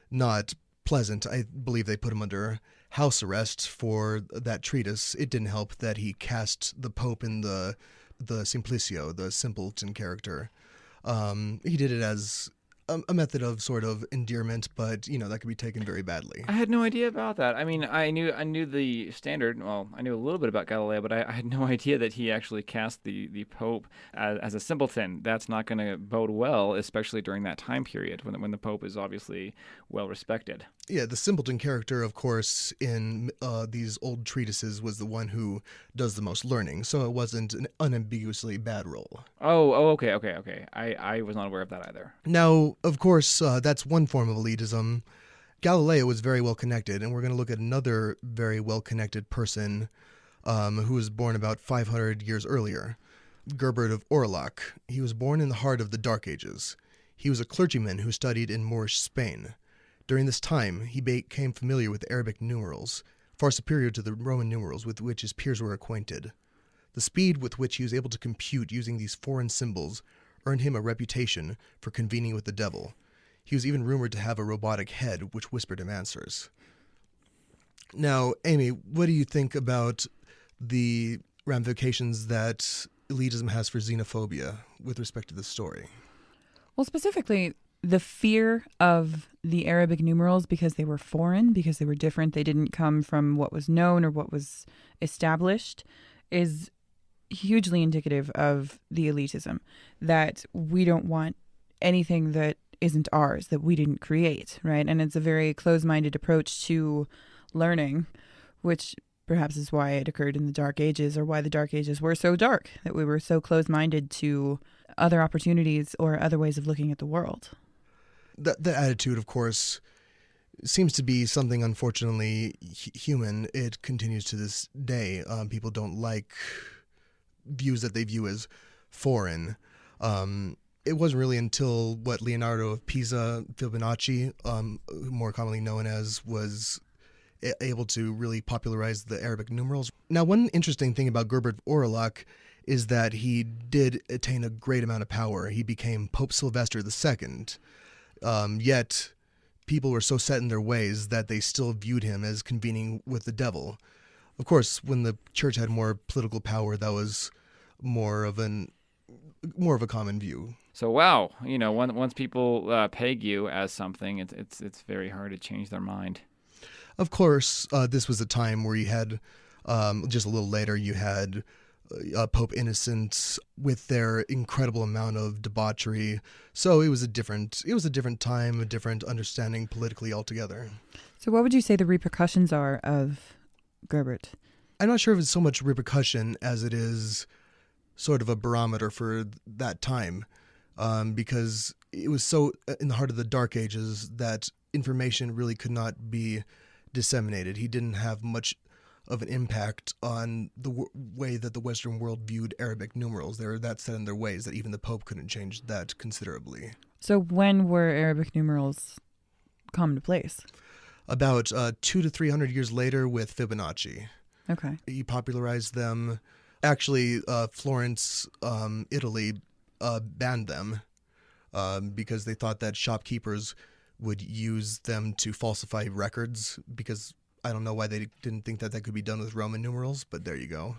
not pleasant. I believe they put him under house arrest for that treatise. It didn't help that he cast the Pope in the Simplicio, the simpleton character. He did it as a method of sort of endearment, but that could be taken very badly. I had no idea about that. I mean, I knew the standard. Well, I knew a little bit about Galileo, but I had no idea that he actually cast the Pope as a simpleton. That's not going to bode well, especially during that time period when the Pope is obviously well respected. Yeah, the simpleton character, of course, in these old treatises was the one who does the most learning, so it wasn't an unambiguously bad role. Oh, okay. I was not aware of that either. Now, of course, that's one form of elitism. Galileo was very well connected, and we're going to look at another very well connected person who was born about 500 years earlier, Gerbert of Aurillac. He was born in the heart of the Dark Ages. He was a clergyman who studied in Moorish Spain. During this time, he became familiar with Arabic numerals, far superior to the Roman numerals with which his peers were acquainted. The speed with which he was able to compute using these foreign symbols earned him a reputation for convening with the devil. He was even rumored to have a robotic head which whispered him answers. Now, Amy, what do you think about the ramifications that elitism has for xenophobia with respect to this story? Well, specifically, the fear of the Arabic numerals because they were foreign, because they were different, they didn't come from what was known or what was established, is hugely indicative of the elitism, that we don't want anything that isn't ours, that we didn't create, right? And it's a very closed-minded approach to learning, which perhaps is why it occurred in the Dark Ages, or why the Dark Ages were so dark, that we were so closed-minded to other opportunities or other ways of looking at the world. The attitude, of course, seems to be something unfortunately human. It continues to this day. People don't like views that they view as foreign. It wasn't really until Leonardo of Pisa, Fibonacci, more commonly known as, was able to really popularize the Arabic numerals. Now, one interesting thing about Gerbert of Aurillac is that he did attain a great amount of power. He became Pope Sylvester II. Yet people were so set in their ways that they still viewed him as convening with the devil. Of course, when the church had more political power, that was more of a common view. So wow, once people peg you as something, it's very hard to change their mind. Of course, this was a time where you had just a little later you had Pope Innocent with their incredible amount of debauchery. So it was a different time, a different understanding politically altogether. So what would you say the repercussions are of Gerbert? I'm not sure if it's so much repercussion as it is sort of a barometer for that time, because it was so in the heart of the Dark Ages that information really could not be disseminated. He didn't have much of an impact on the way that the Western world viewed Arabic numerals. They were that set in their ways that even the Pope couldn't change that considerably. So when were Arabic numerals come into place? About 200 to 300 years later with Fibonacci. Okay. He popularized them. Actually, Florence, Italy, banned them because they thought that shopkeepers would use them to falsify records, because I don't know why they didn't think that could be done with Roman numerals, but there you go.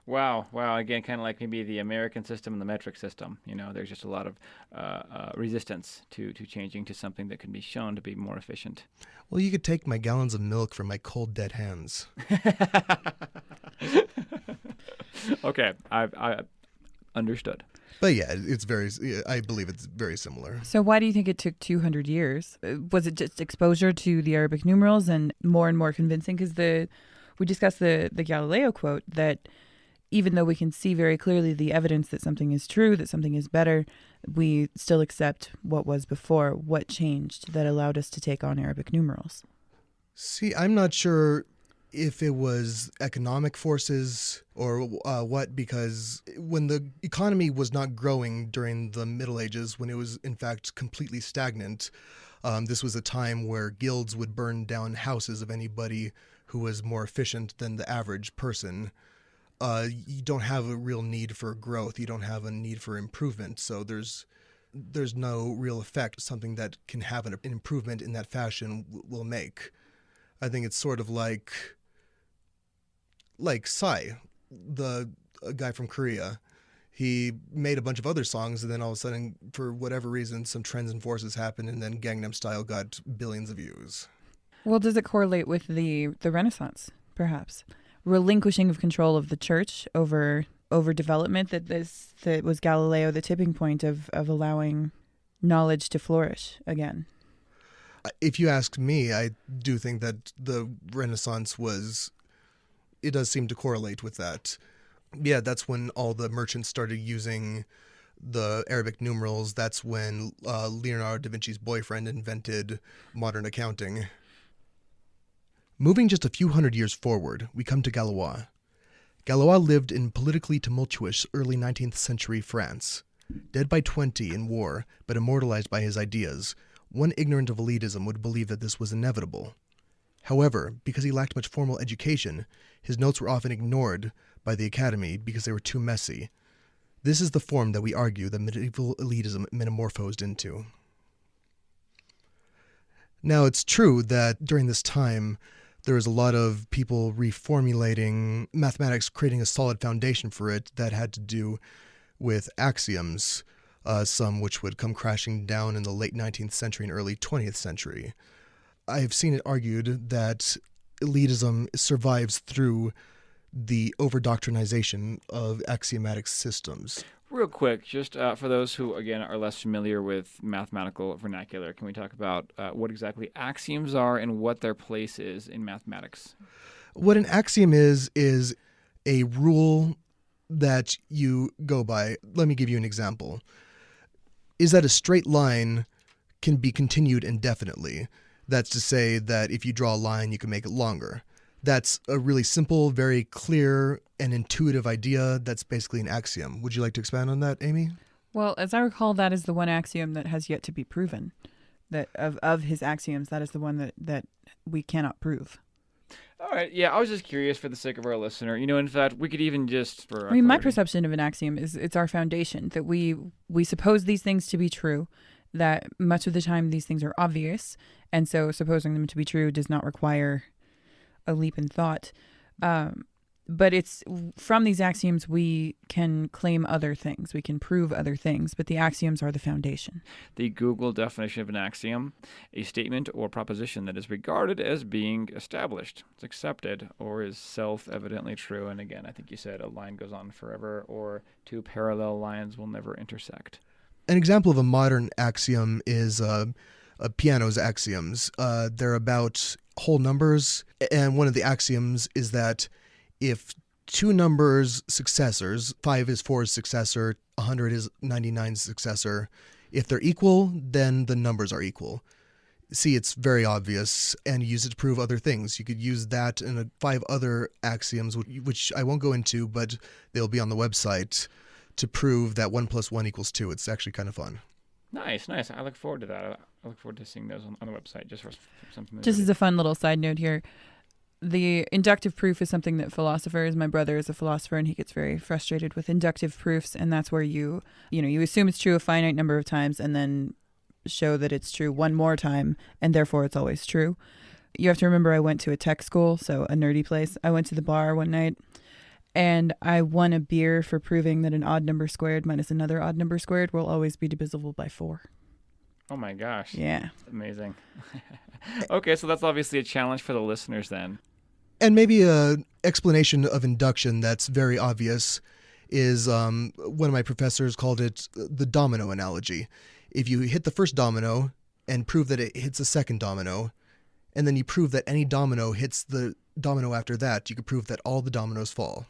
Wow. Again, kind of like maybe the American system and the metric system. There's just a lot of resistance to changing to something that can be shown to be more efficient. Well, you could take my gallons of milk from my cold, dead hands. Okay, I understood. But yeah, I believe it's very similar. So why do you think it took 200 years? Was it just exposure to the Arabic numerals and more convincing? Because we discussed the Galileo quote that even though we can see very clearly the evidence that something is true, that something is better, we still accept what was before. What changed that allowed us to take on Arabic numerals? See, I'm not sure if it was economic forces or what, because when the economy was not growing during the Middle Ages, when it was in fact completely stagnant, this was a time where guilds would burn down houses of anybody who was more efficient than the average person. You don't have a real need for growth. You don't have a need for improvement. So there's no real effect something that can have an improvement in that fashion will make. I think it's sort of like Psy, the guy from Korea. He made a bunch of other songs, and then all of a sudden, for whatever reason, some trends and forces happened, and then Gangnam Style got billions of views. Well, does it correlate with the Renaissance, perhaps? Relinquishing of control of the church over development, that was Galileo the tipping point of allowing knowledge to flourish again. If you ask me, I do think that the Renaissance it does seem to correlate with that. Yeah, that's when all the merchants started using the Arabic numerals. That's when Leonardo da Vinci's boyfriend invented modern accounting. Moving just a few hundred years forward, we come to Galois. Galois lived in politically tumultuous early 19th century France. Dead by 20 in war, but immortalized by his ideas, one ignorant of elitism would believe that this was inevitable. However, because he lacked much formal education, his notes were often ignored by the Academy because they were too messy. This is the form that we argue that medieval elitism metamorphosed into. Now, it's true that during this time, there was a lot of people reformulating mathematics, creating a solid foundation for it that had to do with axioms, some which would come crashing down in the late 19th century and early 20th century. I've seen it argued that elitism survives through the over-doctrinization of axiomatic systems. Real quick, just for those who, again, are less familiar with mathematical vernacular, can we talk about what exactly axioms are and what their place is in mathematics? What an axiom is a rule that you go by. Let me give you an example. Is that a straight line can be continued indefinitely. That's to say that if you draw a line, you can make it longer. That's a really simple, very clear, and intuitive idea. That's basically an axiom. Would you like to expand on that, Amy? Well, as I recall, that is the one axiom that has yet to be proven. That of his axioms, that is the one that we cannot prove. All right. Yeah, I was just curious for the sake of our listener. In fact, we could even just... my perception of an axiom is it's our foundation, that we suppose these things to be true, that much of the time these things are obvious, and so supposing them to be true does not require a leap in thought. But it's from these axioms we can claim other things. We can prove other things, but the axioms are the foundation. The Google definition of an axiom: a statement or proposition that is regarded as being established, it's accepted, or is self-evidently true. And again, I think you said a line goes on forever, or two parallel lines will never intersect. An example of a modern axiom is piano's axioms. They're about whole numbers, and one of the axioms is that if two numbers successors, 5 is 4's successor, 100 is 99's successor, if they're equal, then the numbers are equal. See, it's very obvious, and you use it to prove other things. You could use that in 5 other axioms, which I won't go into, but they'll be on the website, to prove that 1 + 1 = 2. It's actually kind of fun. Nice. I look forward to that. I look forward to seeing those on the website, just for something. Just as a fun little side note here, the inductive proof is something that philosophers, my brother is a philosopher and he gets very frustrated with inductive proofs, and that's where you assume it's true a finite number of times and then show that it's true one more time and therefore it's always true. You have to remember I went to a tech school, so a nerdy place. I went to the bar one night and I won a beer for proving that an odd number squared minus another odd number squared will always be divisible by 4. Oh my gosh. Yeah. Amazing. Okay, so that's obviously a challenge for the listeners then. And maybe an explanation of induction that's very obvious is one of my professors called it the domino analogy. If you hit the first domino and prove that it hits the second domino, and then you prove that any domino hits the domino after that, you could prove that all the dominoes fall.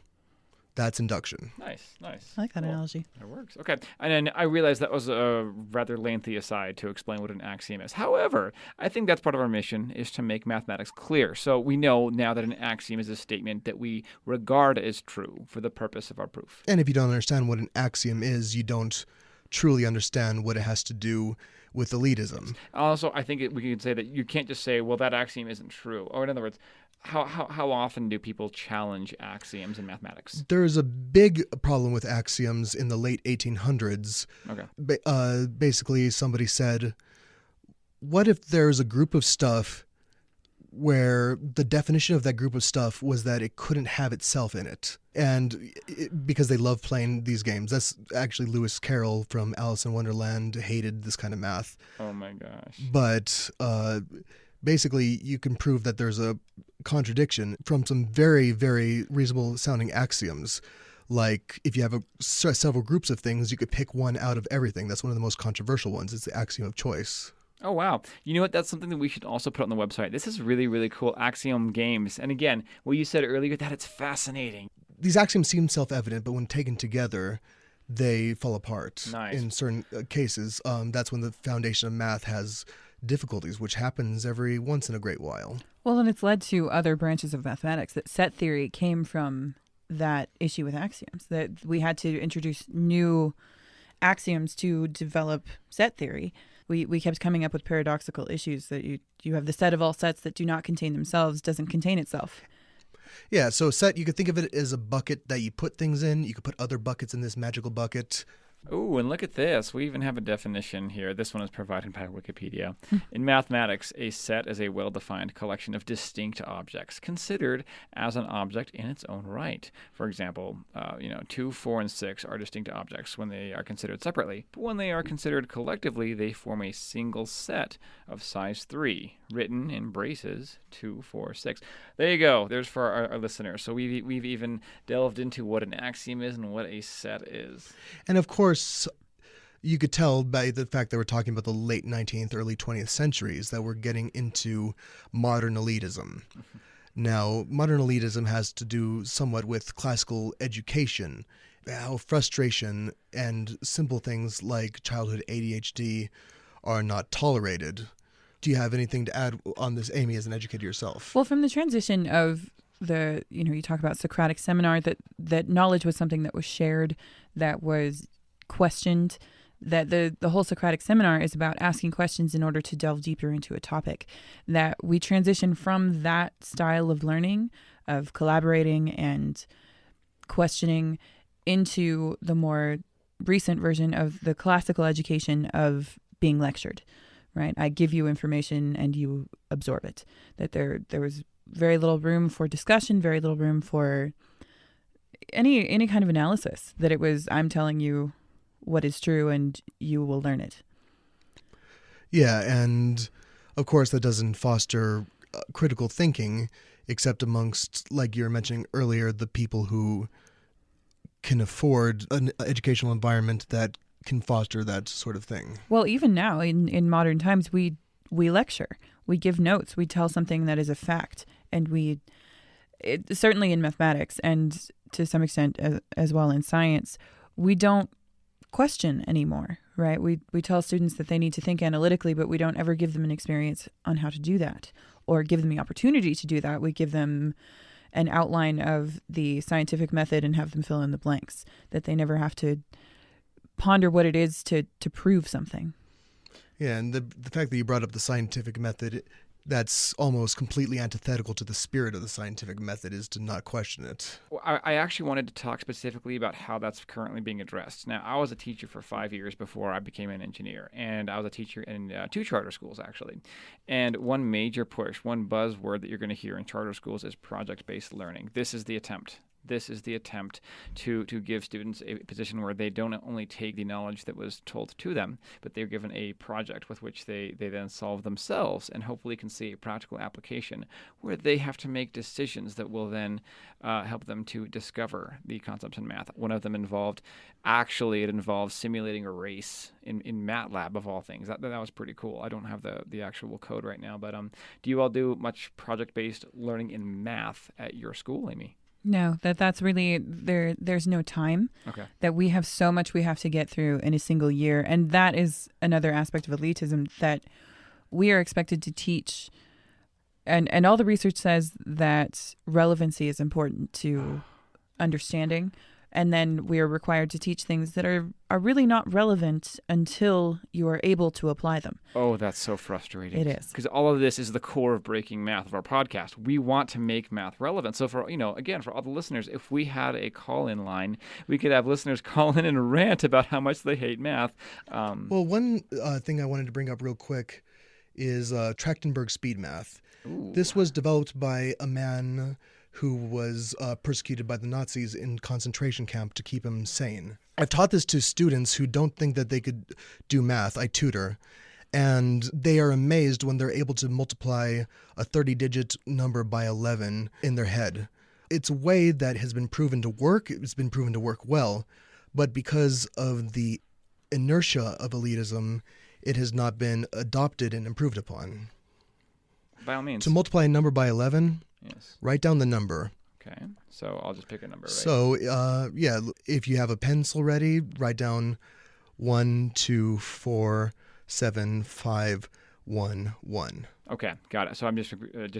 That's induction. Nice. I like that analogy. That works. Okay. And then I realized that was a rather lengthy aside to explain what an axiom is. However, I think that's part of our mission, is to make mathematics clear. So we know now that an axiom is a statement that we regard as true for the purpose of our proof. And if you don't understand what an axiom is, you don't truly understand what it has to do with elitism. Also, I think we could say that you can't just say, well, that axiom isn't true. Or in other words, how often do people challenge axioms in mathematics? There's a big problem with axioms in the late 1800s. Okay. Basically, somebody said, what if there's a group of stuff where the definition of that group of stuff was that it couldn't have itself in it. Because they love playing these games. That's actually Lewis Carroll from Alice in Wonderland hated this kind of math. Oh my gosh. But basically, you can prove that there's a contradiction from some very, very reasonable sounding axioms. Like if you have several groups of things, you could pick one out of everything. That's one of the most controversial ones. It's the axiom of choice. Oh, wow. You know what? That's something that we should also put on the website. This is really, really cool. Axiom games. And again, what you said earlier, that it's fascinating. These axioms seem self-evident, but when taken together, they fall apart. Nice. In certain cases. That's when the foundation of math has difficulties, which happens every once in a great while. Well, and it's led to other branches of mathematics. That set theory came from that issue with axioms, that we had to introduce new axioms to develop set theory. We kept coming up with paradoxical issues that you have the set of all sets that do not contain themselves doesn't contain itself. Yeah, so a set, you could think of it as a bucket that you put things in. You could put other buckets in this magical bucket. Oh, and look at this. We even have a definition here. This one is provided by Wikipedia. In mathematics, a set is a well-defined collection of distinct objects considered as an object in its own right. For example, 2, 4, and 6 are distinct objects when they are considered separately. But when they are considered collectively, they form a single set of size 3, written in braces 2, 4, 6. There you go. There's for our listeners. So we've even delved into what an axiom is and what a set is. And of course, you could tell by the fact that we're talking about the late 19th, early 20th centuries that we're getting into modern elitism. Now, modern elitism has to do somewhat with classical education, how frustration and simple things like childhood ADHD are not tolerated. Do you have anything to add on this, Amy, as an educator yourself? Well, from the transition of you talk about Socratic seminar, that knowledge was something that was shared, that was questioned, that the whole Socratic seminar is about asking questions in order to delve deeper into a topic, that we transition from that style of learning, of collaborating and questioning, into the more recent version of the classical education of being lectured, right? I give you information and you absorb it. That there was very little room for discussion, very little room for any kind of analysis, that it was, I'm telling you what is true and you will learn it. Yeah, and of course that doesn't foster critical thinking, except amongst, like you were mentioning earlier, the people who can afford an educational environment that can foster that sort of thing. Well, even now in modern times, we lecture, we give notes, we tell something that is a fact, and certainly in mathematics and to some extent as well in science, we don't question anymore, right? We tell students that they need to think analytically, but we don't ever give them an experience on how to do that or give them the opportunity to do that. We give them an outline of the scientific method and have them fill in the blanks, that they never have to ponder what it is to prove something. Yeah, and the fact that you brought up the scientific method, that's almost completely antithetical to the spirit of the scientific method, is to not question it. Well, I actually wanted to talk specifically about how that's currently being addressed. Now, I was a teacher for 5 years before I became an engineer, and I was a teacher in 2 charter schools, actually. And one major push, one buzzword that you're going to hear in charter schools is project-based learning. This is the attempt to give students a position where they don't only take the knowledge that was told to them, but they're given a project with which they then solve themselves and hopefully can see a practical application where they have to make decisions that will then help them to discover the concepts in math. One of them involved simulating a race in MATLAB, of all things. That was pretty cool. I don't have the actual code right now, but do you all do much project-based learning in math at your school, Amy? No, that's really there's no time. Okay. That we have so much we have to get through in a single year. And that is another aspect of elitism, that we are expected to teach. And all the research says that relevancy is important to understanding. And then we are required to teach things that are really not relevant until you are able to apply them. Oh, that's so frustrating. It is. Because all of this is the core of Breaking Math of our podcast. We want to make math relevant. So for all the listeners, if we had a call-in line, we could have listeners call in and rant about how much they hate math. Well, one thing I wanted to bring up real quick is Trachtenberg speed math. Ooh. This was developed by a man who was persecuted by the Nazis in concentration camp to keep him sane. I've taught this to students who don't think that they could do math. I tutor. And they are amazed when they're able to multiply a 30-digit number by 11 in their head. It's a way that has been proven to work. It's been proven to work well. But because of the inertia of elitism, it has not been adopted and improved upon. By all means. To multiply a number by 11, Yes. write down the number. Okay. So I'll just pick a number, right? So, if you have a pencil ready, write down 1, 2, 4, 7, 5, 1, 1. Okay, got it. So I'm just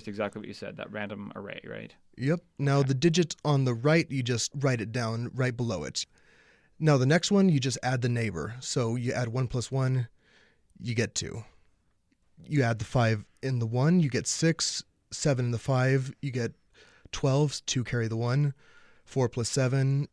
exactly what you said, that random array, right? Yep. Now, the digit on the right, you just write it down right below it. Now, the next one, you just add the neighbor. So you add 1 plus 1, you get 2. You add the 5 in the 1, you get 6. 7 in the 5, you get 12. 2 carry the 1. 4 plus 7,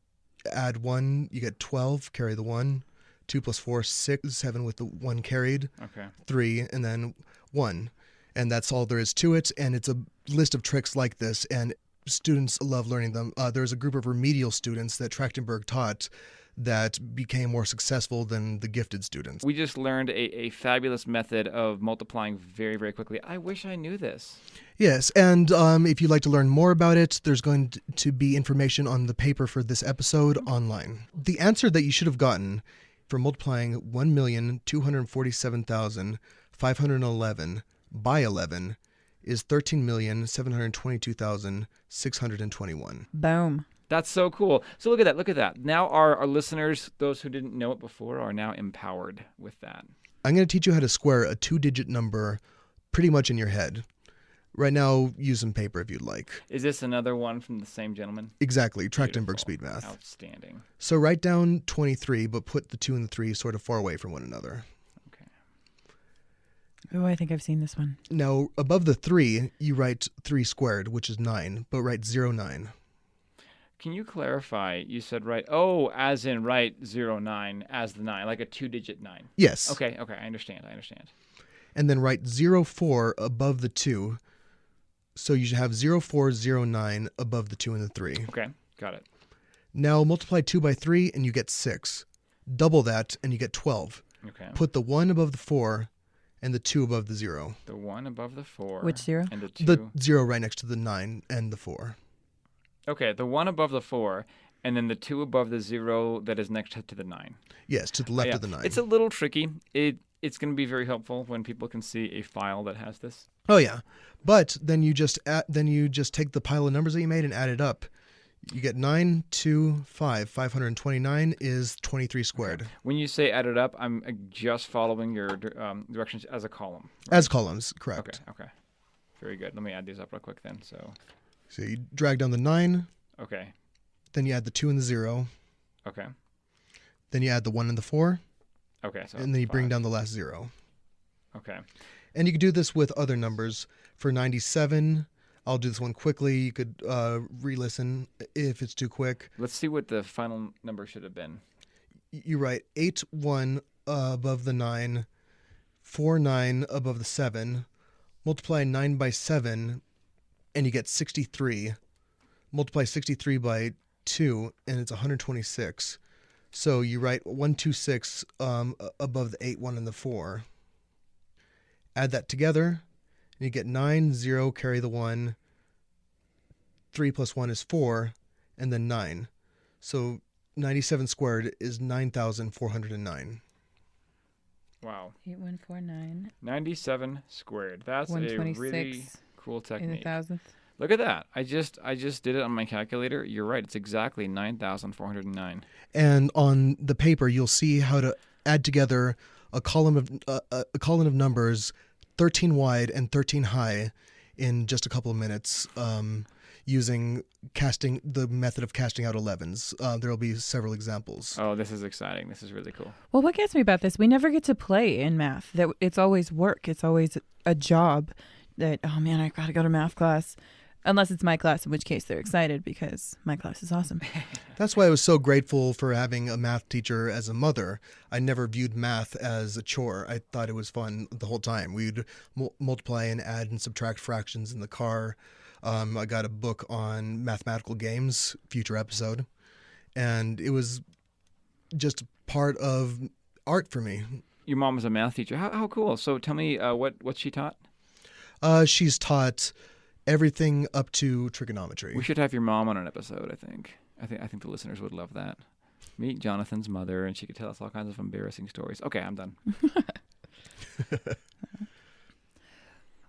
add 1, you get 12, carry the 1. 2 plus 4, 6. 7 with the 1 carried. Okay. 3, and then 1. And that's all there is to it. And it's a list of tricks like this, and students love learning them. There's a group of remedial students that Trachtenberg taught that became more successful than the gifted students. We just learned a fabulous method of multiplying very, very quickly. I wish I knew this. Yes, and if you'd like to learn more about it, there's going to be information on the paper for this episode online. The answer that you should have gotten for multiplying 1,247,511 by 11 is 13,722,621. Boom. That's so cool. So look at that. Look at that. Now our listeners, those who didn't know it before, are now empowered with that. I'm going to teach you how to square a 2-digit number pretty much in your head. Right now, use some paper if you'd like. Is this another one from the same gentleman? Exactly, Trachtenberg Beautiful. speed math. Outstanding. So write down 23, but put the 2 and the 3 sort of far away from one another. Okay. Oh, I think I've seen this one. Now, above the 3, you write 3 squared, which is 9, but write 0, 9. Can you clarify? You said as in write 09 as the 9, like a 2-digit 9. Yes. Okay, I understand. And then write 0, 4 above the 2. So you should have 0, 4, 0, 9 above the 2 and the 3. Okay, got it. Now multiply 2 by 3 and you get 6. Double that and you get 12. Okay. Put the 1 above the 4 and the 2 above the 0. The 1 above the 4. Which 0? And the 2. The 0 right next to the 9 and the 4. Okay, the 1 above the 4, and then the 2 above the 0 that is next to the 9. Yes, to the left of the 9. It's a little tricky. It's going to be very helpful when people can see a file that has this. Oh yeah, but then you just take the pile of numbers that you made and add it up. You get 9, 2, 5. 529 is 23 squared. Okay. When you say add it up, I'm just following your directions as a column. Right? As columns, correct. Okay. Very good. Let me add these up real quick then. So you drag down the 9. Okay. Then you add the 2 and the 0. Okay. Then you add the 1 and the 4. Okay. So and then you 5. bring down the last 0. Okay. And you could do this with other numbers. For 97, I'll do this one quickly. You could re-listen if it's too quick. Let's see what the final number should have been. You write 8, 1 above the 9, 4, 9 above the 7. Multiply 9 by 7, and you get 63. Multiply 63 by 2, and it's 126. So you write 126 above the 8, 1, and the 4. Add that together, and you get 9, 0, carry the 1. 3 plus 1 is 4, and then 9. So 97 squared is 9,409. Wow. 8149. 97 squared. That's a 126 really cool technique. In the thousandth. Look at that. I just did it on my calculator. You're right. It's exactly 9,409. And on the paper, you'll see how to add together a column of numbers 13 wide and 13 high in just a couple of minutes using the method of casting out 11s. There will be several examples. Oh, this is exciting. This is really cool. Well, what gets me about this, we never get to play in math. That it's always work. It's always a job that, oh man, I got to go to math class. Unless it's my class, in which case they're excited because my class is awesome. That's why I was so grateful for having a math teacher as a mother. I never viewed math as a chore. I thought it was fun the whole time. We'd multiply and add and subtract fractions in the car. I got a book on mathematical games, future episode. And it was just part of art for me. Your mom was a math teacher. How cool. So tell me what she taught? She's taught everything up to trigonometry. We should have your mom on an episode, I think. I think the listeners would love that. Meet Jonathan's mother, and she could tell us all kinds of embarrassing stories. Okay, I'm done.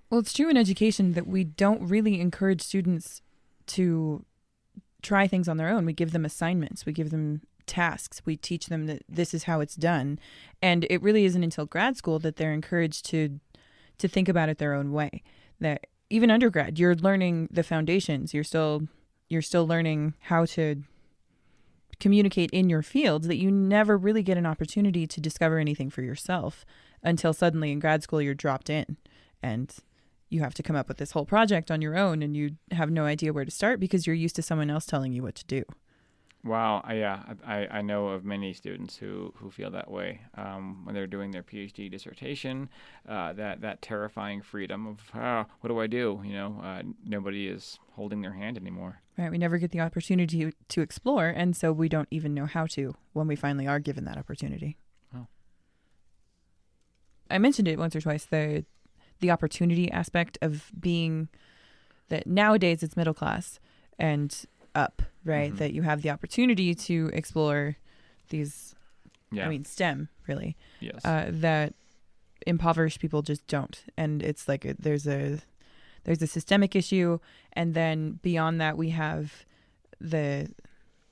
Well, it's true in education that we don't really encourage students to try things on their own. We give them assignments. We give them tasks. We teach them that this is how it's done. And it really isn't until grad school that they're encouraged to think about it their own way. That even undergrad, you're learning the foundations. You're still learning how to communicate in your fields, that you never really get an opportunity to discover anything for yourself until suddenly in grad school you're dropped in and you have to come up with this whole project on your own and you have no idea where to start because you're used to someone else telling you what to do. Wow. I know of many students who feel that way when they're doing their PhD dissertation, that terrifying freedom of, what do I do? Nobody is holding their hand anymore. Right. We never get the opportunity to explore, and so we don't even know how to when we finally are given that opportunity. Oh. I mentioned it once or twice, the opportunity aspect of being that nowadays it's middle class and up, right? Mm-hmm. That you have the opportunity to explore these, STEM, really. Yes. That impoverished people just don't. And it's like there's a systemic issue. And then beyond that, we have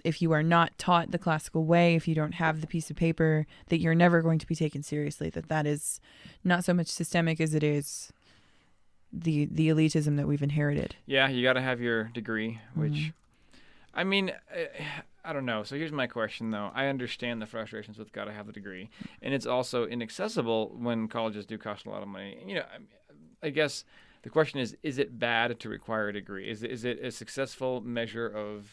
if you are not taught the classical way, if you don't have the piece of paper, that you're never going to be taken seriously, that is not so much systemic as it is the elitism that we've inherited. Yeah, you got to have your degree, which, I mean, I don't know. So here's my question, though. I understand the frustrations with got to have the degree, and it's also inaccessible when colleges do cost a lot of money. I guess the question is it bad to require a degree? Is it a successful measure of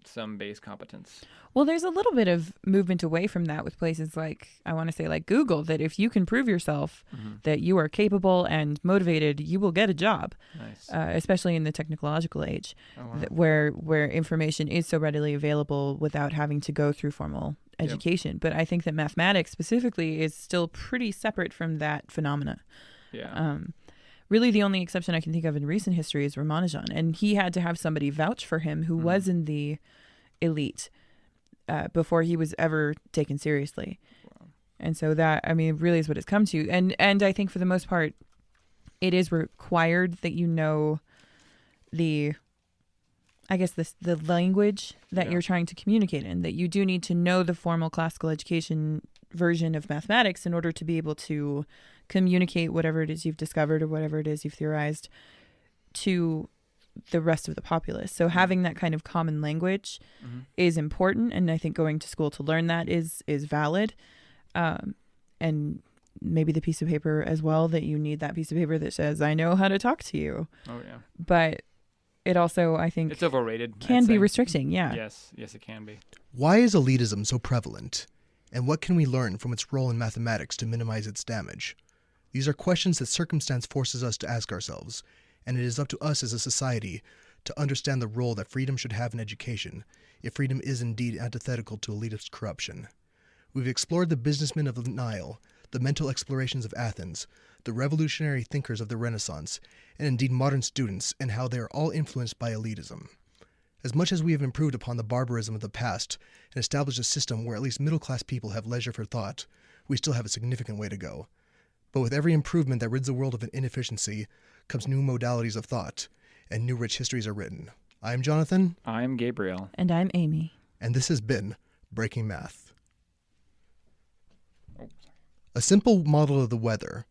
some base competence? Well, there's a little bit of movement away from that with places like, I want to say like Google, that if you can prove yourself that you are capable and motivated, you will get a job. Nice. Especially in the technological age, wow. where information is so readily available without having to go through formal education. Yep. But I think that mathematics specifically is still pretty separate from that phenomena. Yeah. Really, the only exception I can think of in recent history is Ramanujan, and he had to have somebody vouch for him who was in the elite before he was ever taken seriously. Wow. And so that, really is what it's come to. And I think for the most part, it is required that you know the language that you're trying to communicate in, that you do need to know the formal classical education version of mathematics in order to be able to communicate whatever it is you've discovered or whatever it is you've theorized to the rest of the populace. So having that kind of common language is important, and I think going to school to learn that is valid. And maybe the piece of paper as well, that you need that piece of paper that says, I know how to talk to you. Oh, yeah. But it also, I think, it's overrated. Can be restricting, yeah. Yes, it can be. Why is elitism so prevalent? And what can we learn from its role in mathematics to minimize its damage? These are questions that circumstance forces us to ask ourselves, and it is up to us as a society to understand the role that freedom should have in education, if freedom is indeed antithetical to elitist corruption. We've explored the businessmen of the Nile, the mental explorations of Athens, the revolutionary thinkers of the Renaissance, and indeed modern students, and how they are all influenced by elitism. As much as we have improved upon the barbarism of the past and established a system where at least middle-class people have leisure for thought, we still have a significant way to go. But with every improvement that rids the world of an inefficiency comes new modalities of thought, and new rich histories are written. I'm Jonathan. I'm Gabriel. And I'm Amy. And this has been Breaking Math. Oh, sorry. A simple model of the weather,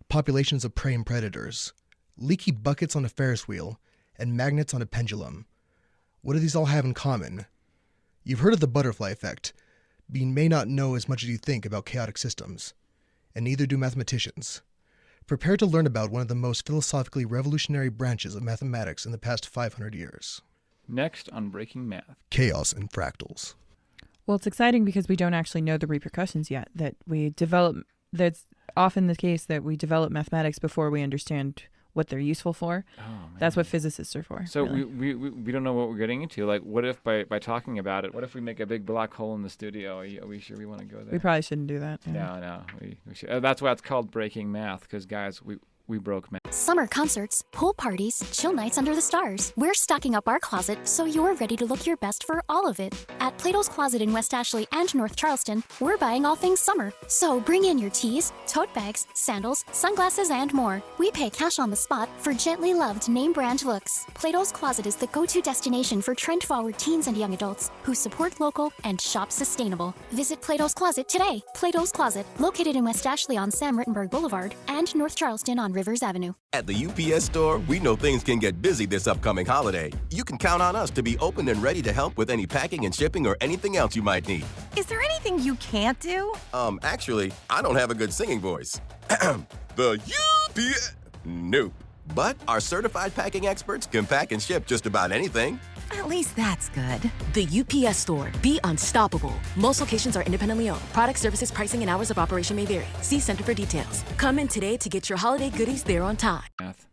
populations of prey and predators, leaky buckets on a Ferris wheel, and magnets on a pendulum. What do these all have in common? You've heard of the butterfly effect, but you may not know as much as you think about chaotic systems. And neither do mathematicians. Prepare to learn about one of the most philosophically revolutionary branches of mathematics in the past 500 years. Next on Breaking Math. Chaos and fractals. Well, it's exciting because we don't actually know the repercussions yet. That's often the case that we develop mathematics before we understand what they're useful for. Oh, man. That's what physicists are for. So really. we don't know what we're getting into. Like, what if by talking about it, what if we make a big black hole in the studio? Are we sure we want to go there? We probably shouldn't do that. Yeah. No, we should. That's why it's called Breaking Math, because, guys, we broke math. Summer concerts, pool parties, chill nights under the stars. We're stocking up our closet so you're ready to look your best for all of it. At Plato's Closet in West Ashley and North Charleston, we're buying all things summer. So bring in your tees, tote bags, sandals, sunglasses, and more. We pay cash on the spot for gently loved name brand looks. Plato's Closet is the go-to destination for trend-forward teens and young adults who support local and shop sustainable. Visit Plato's Closet today. Plato's Closet, located in West Ashley on Sam Rittenberg Boulevard and North Charleston on Rivers Avenue. At the UPS Store, we know things can get busy this upcoming holiday. You can count on us to be open and ready to help with any packing and shipping or anything else you might need. Is there anything you can't do? Actually, I don't have a good singing voice. The UPS... Nope. But our certified packing experts can pack and ship just about anything. At least that's good. The UPS Store. Be unstoppable. Most locations are independently owned. Product, services, pricing, and hours of operation may vary. See Center for details. Come in today to get your holiday goodies there on time. Math.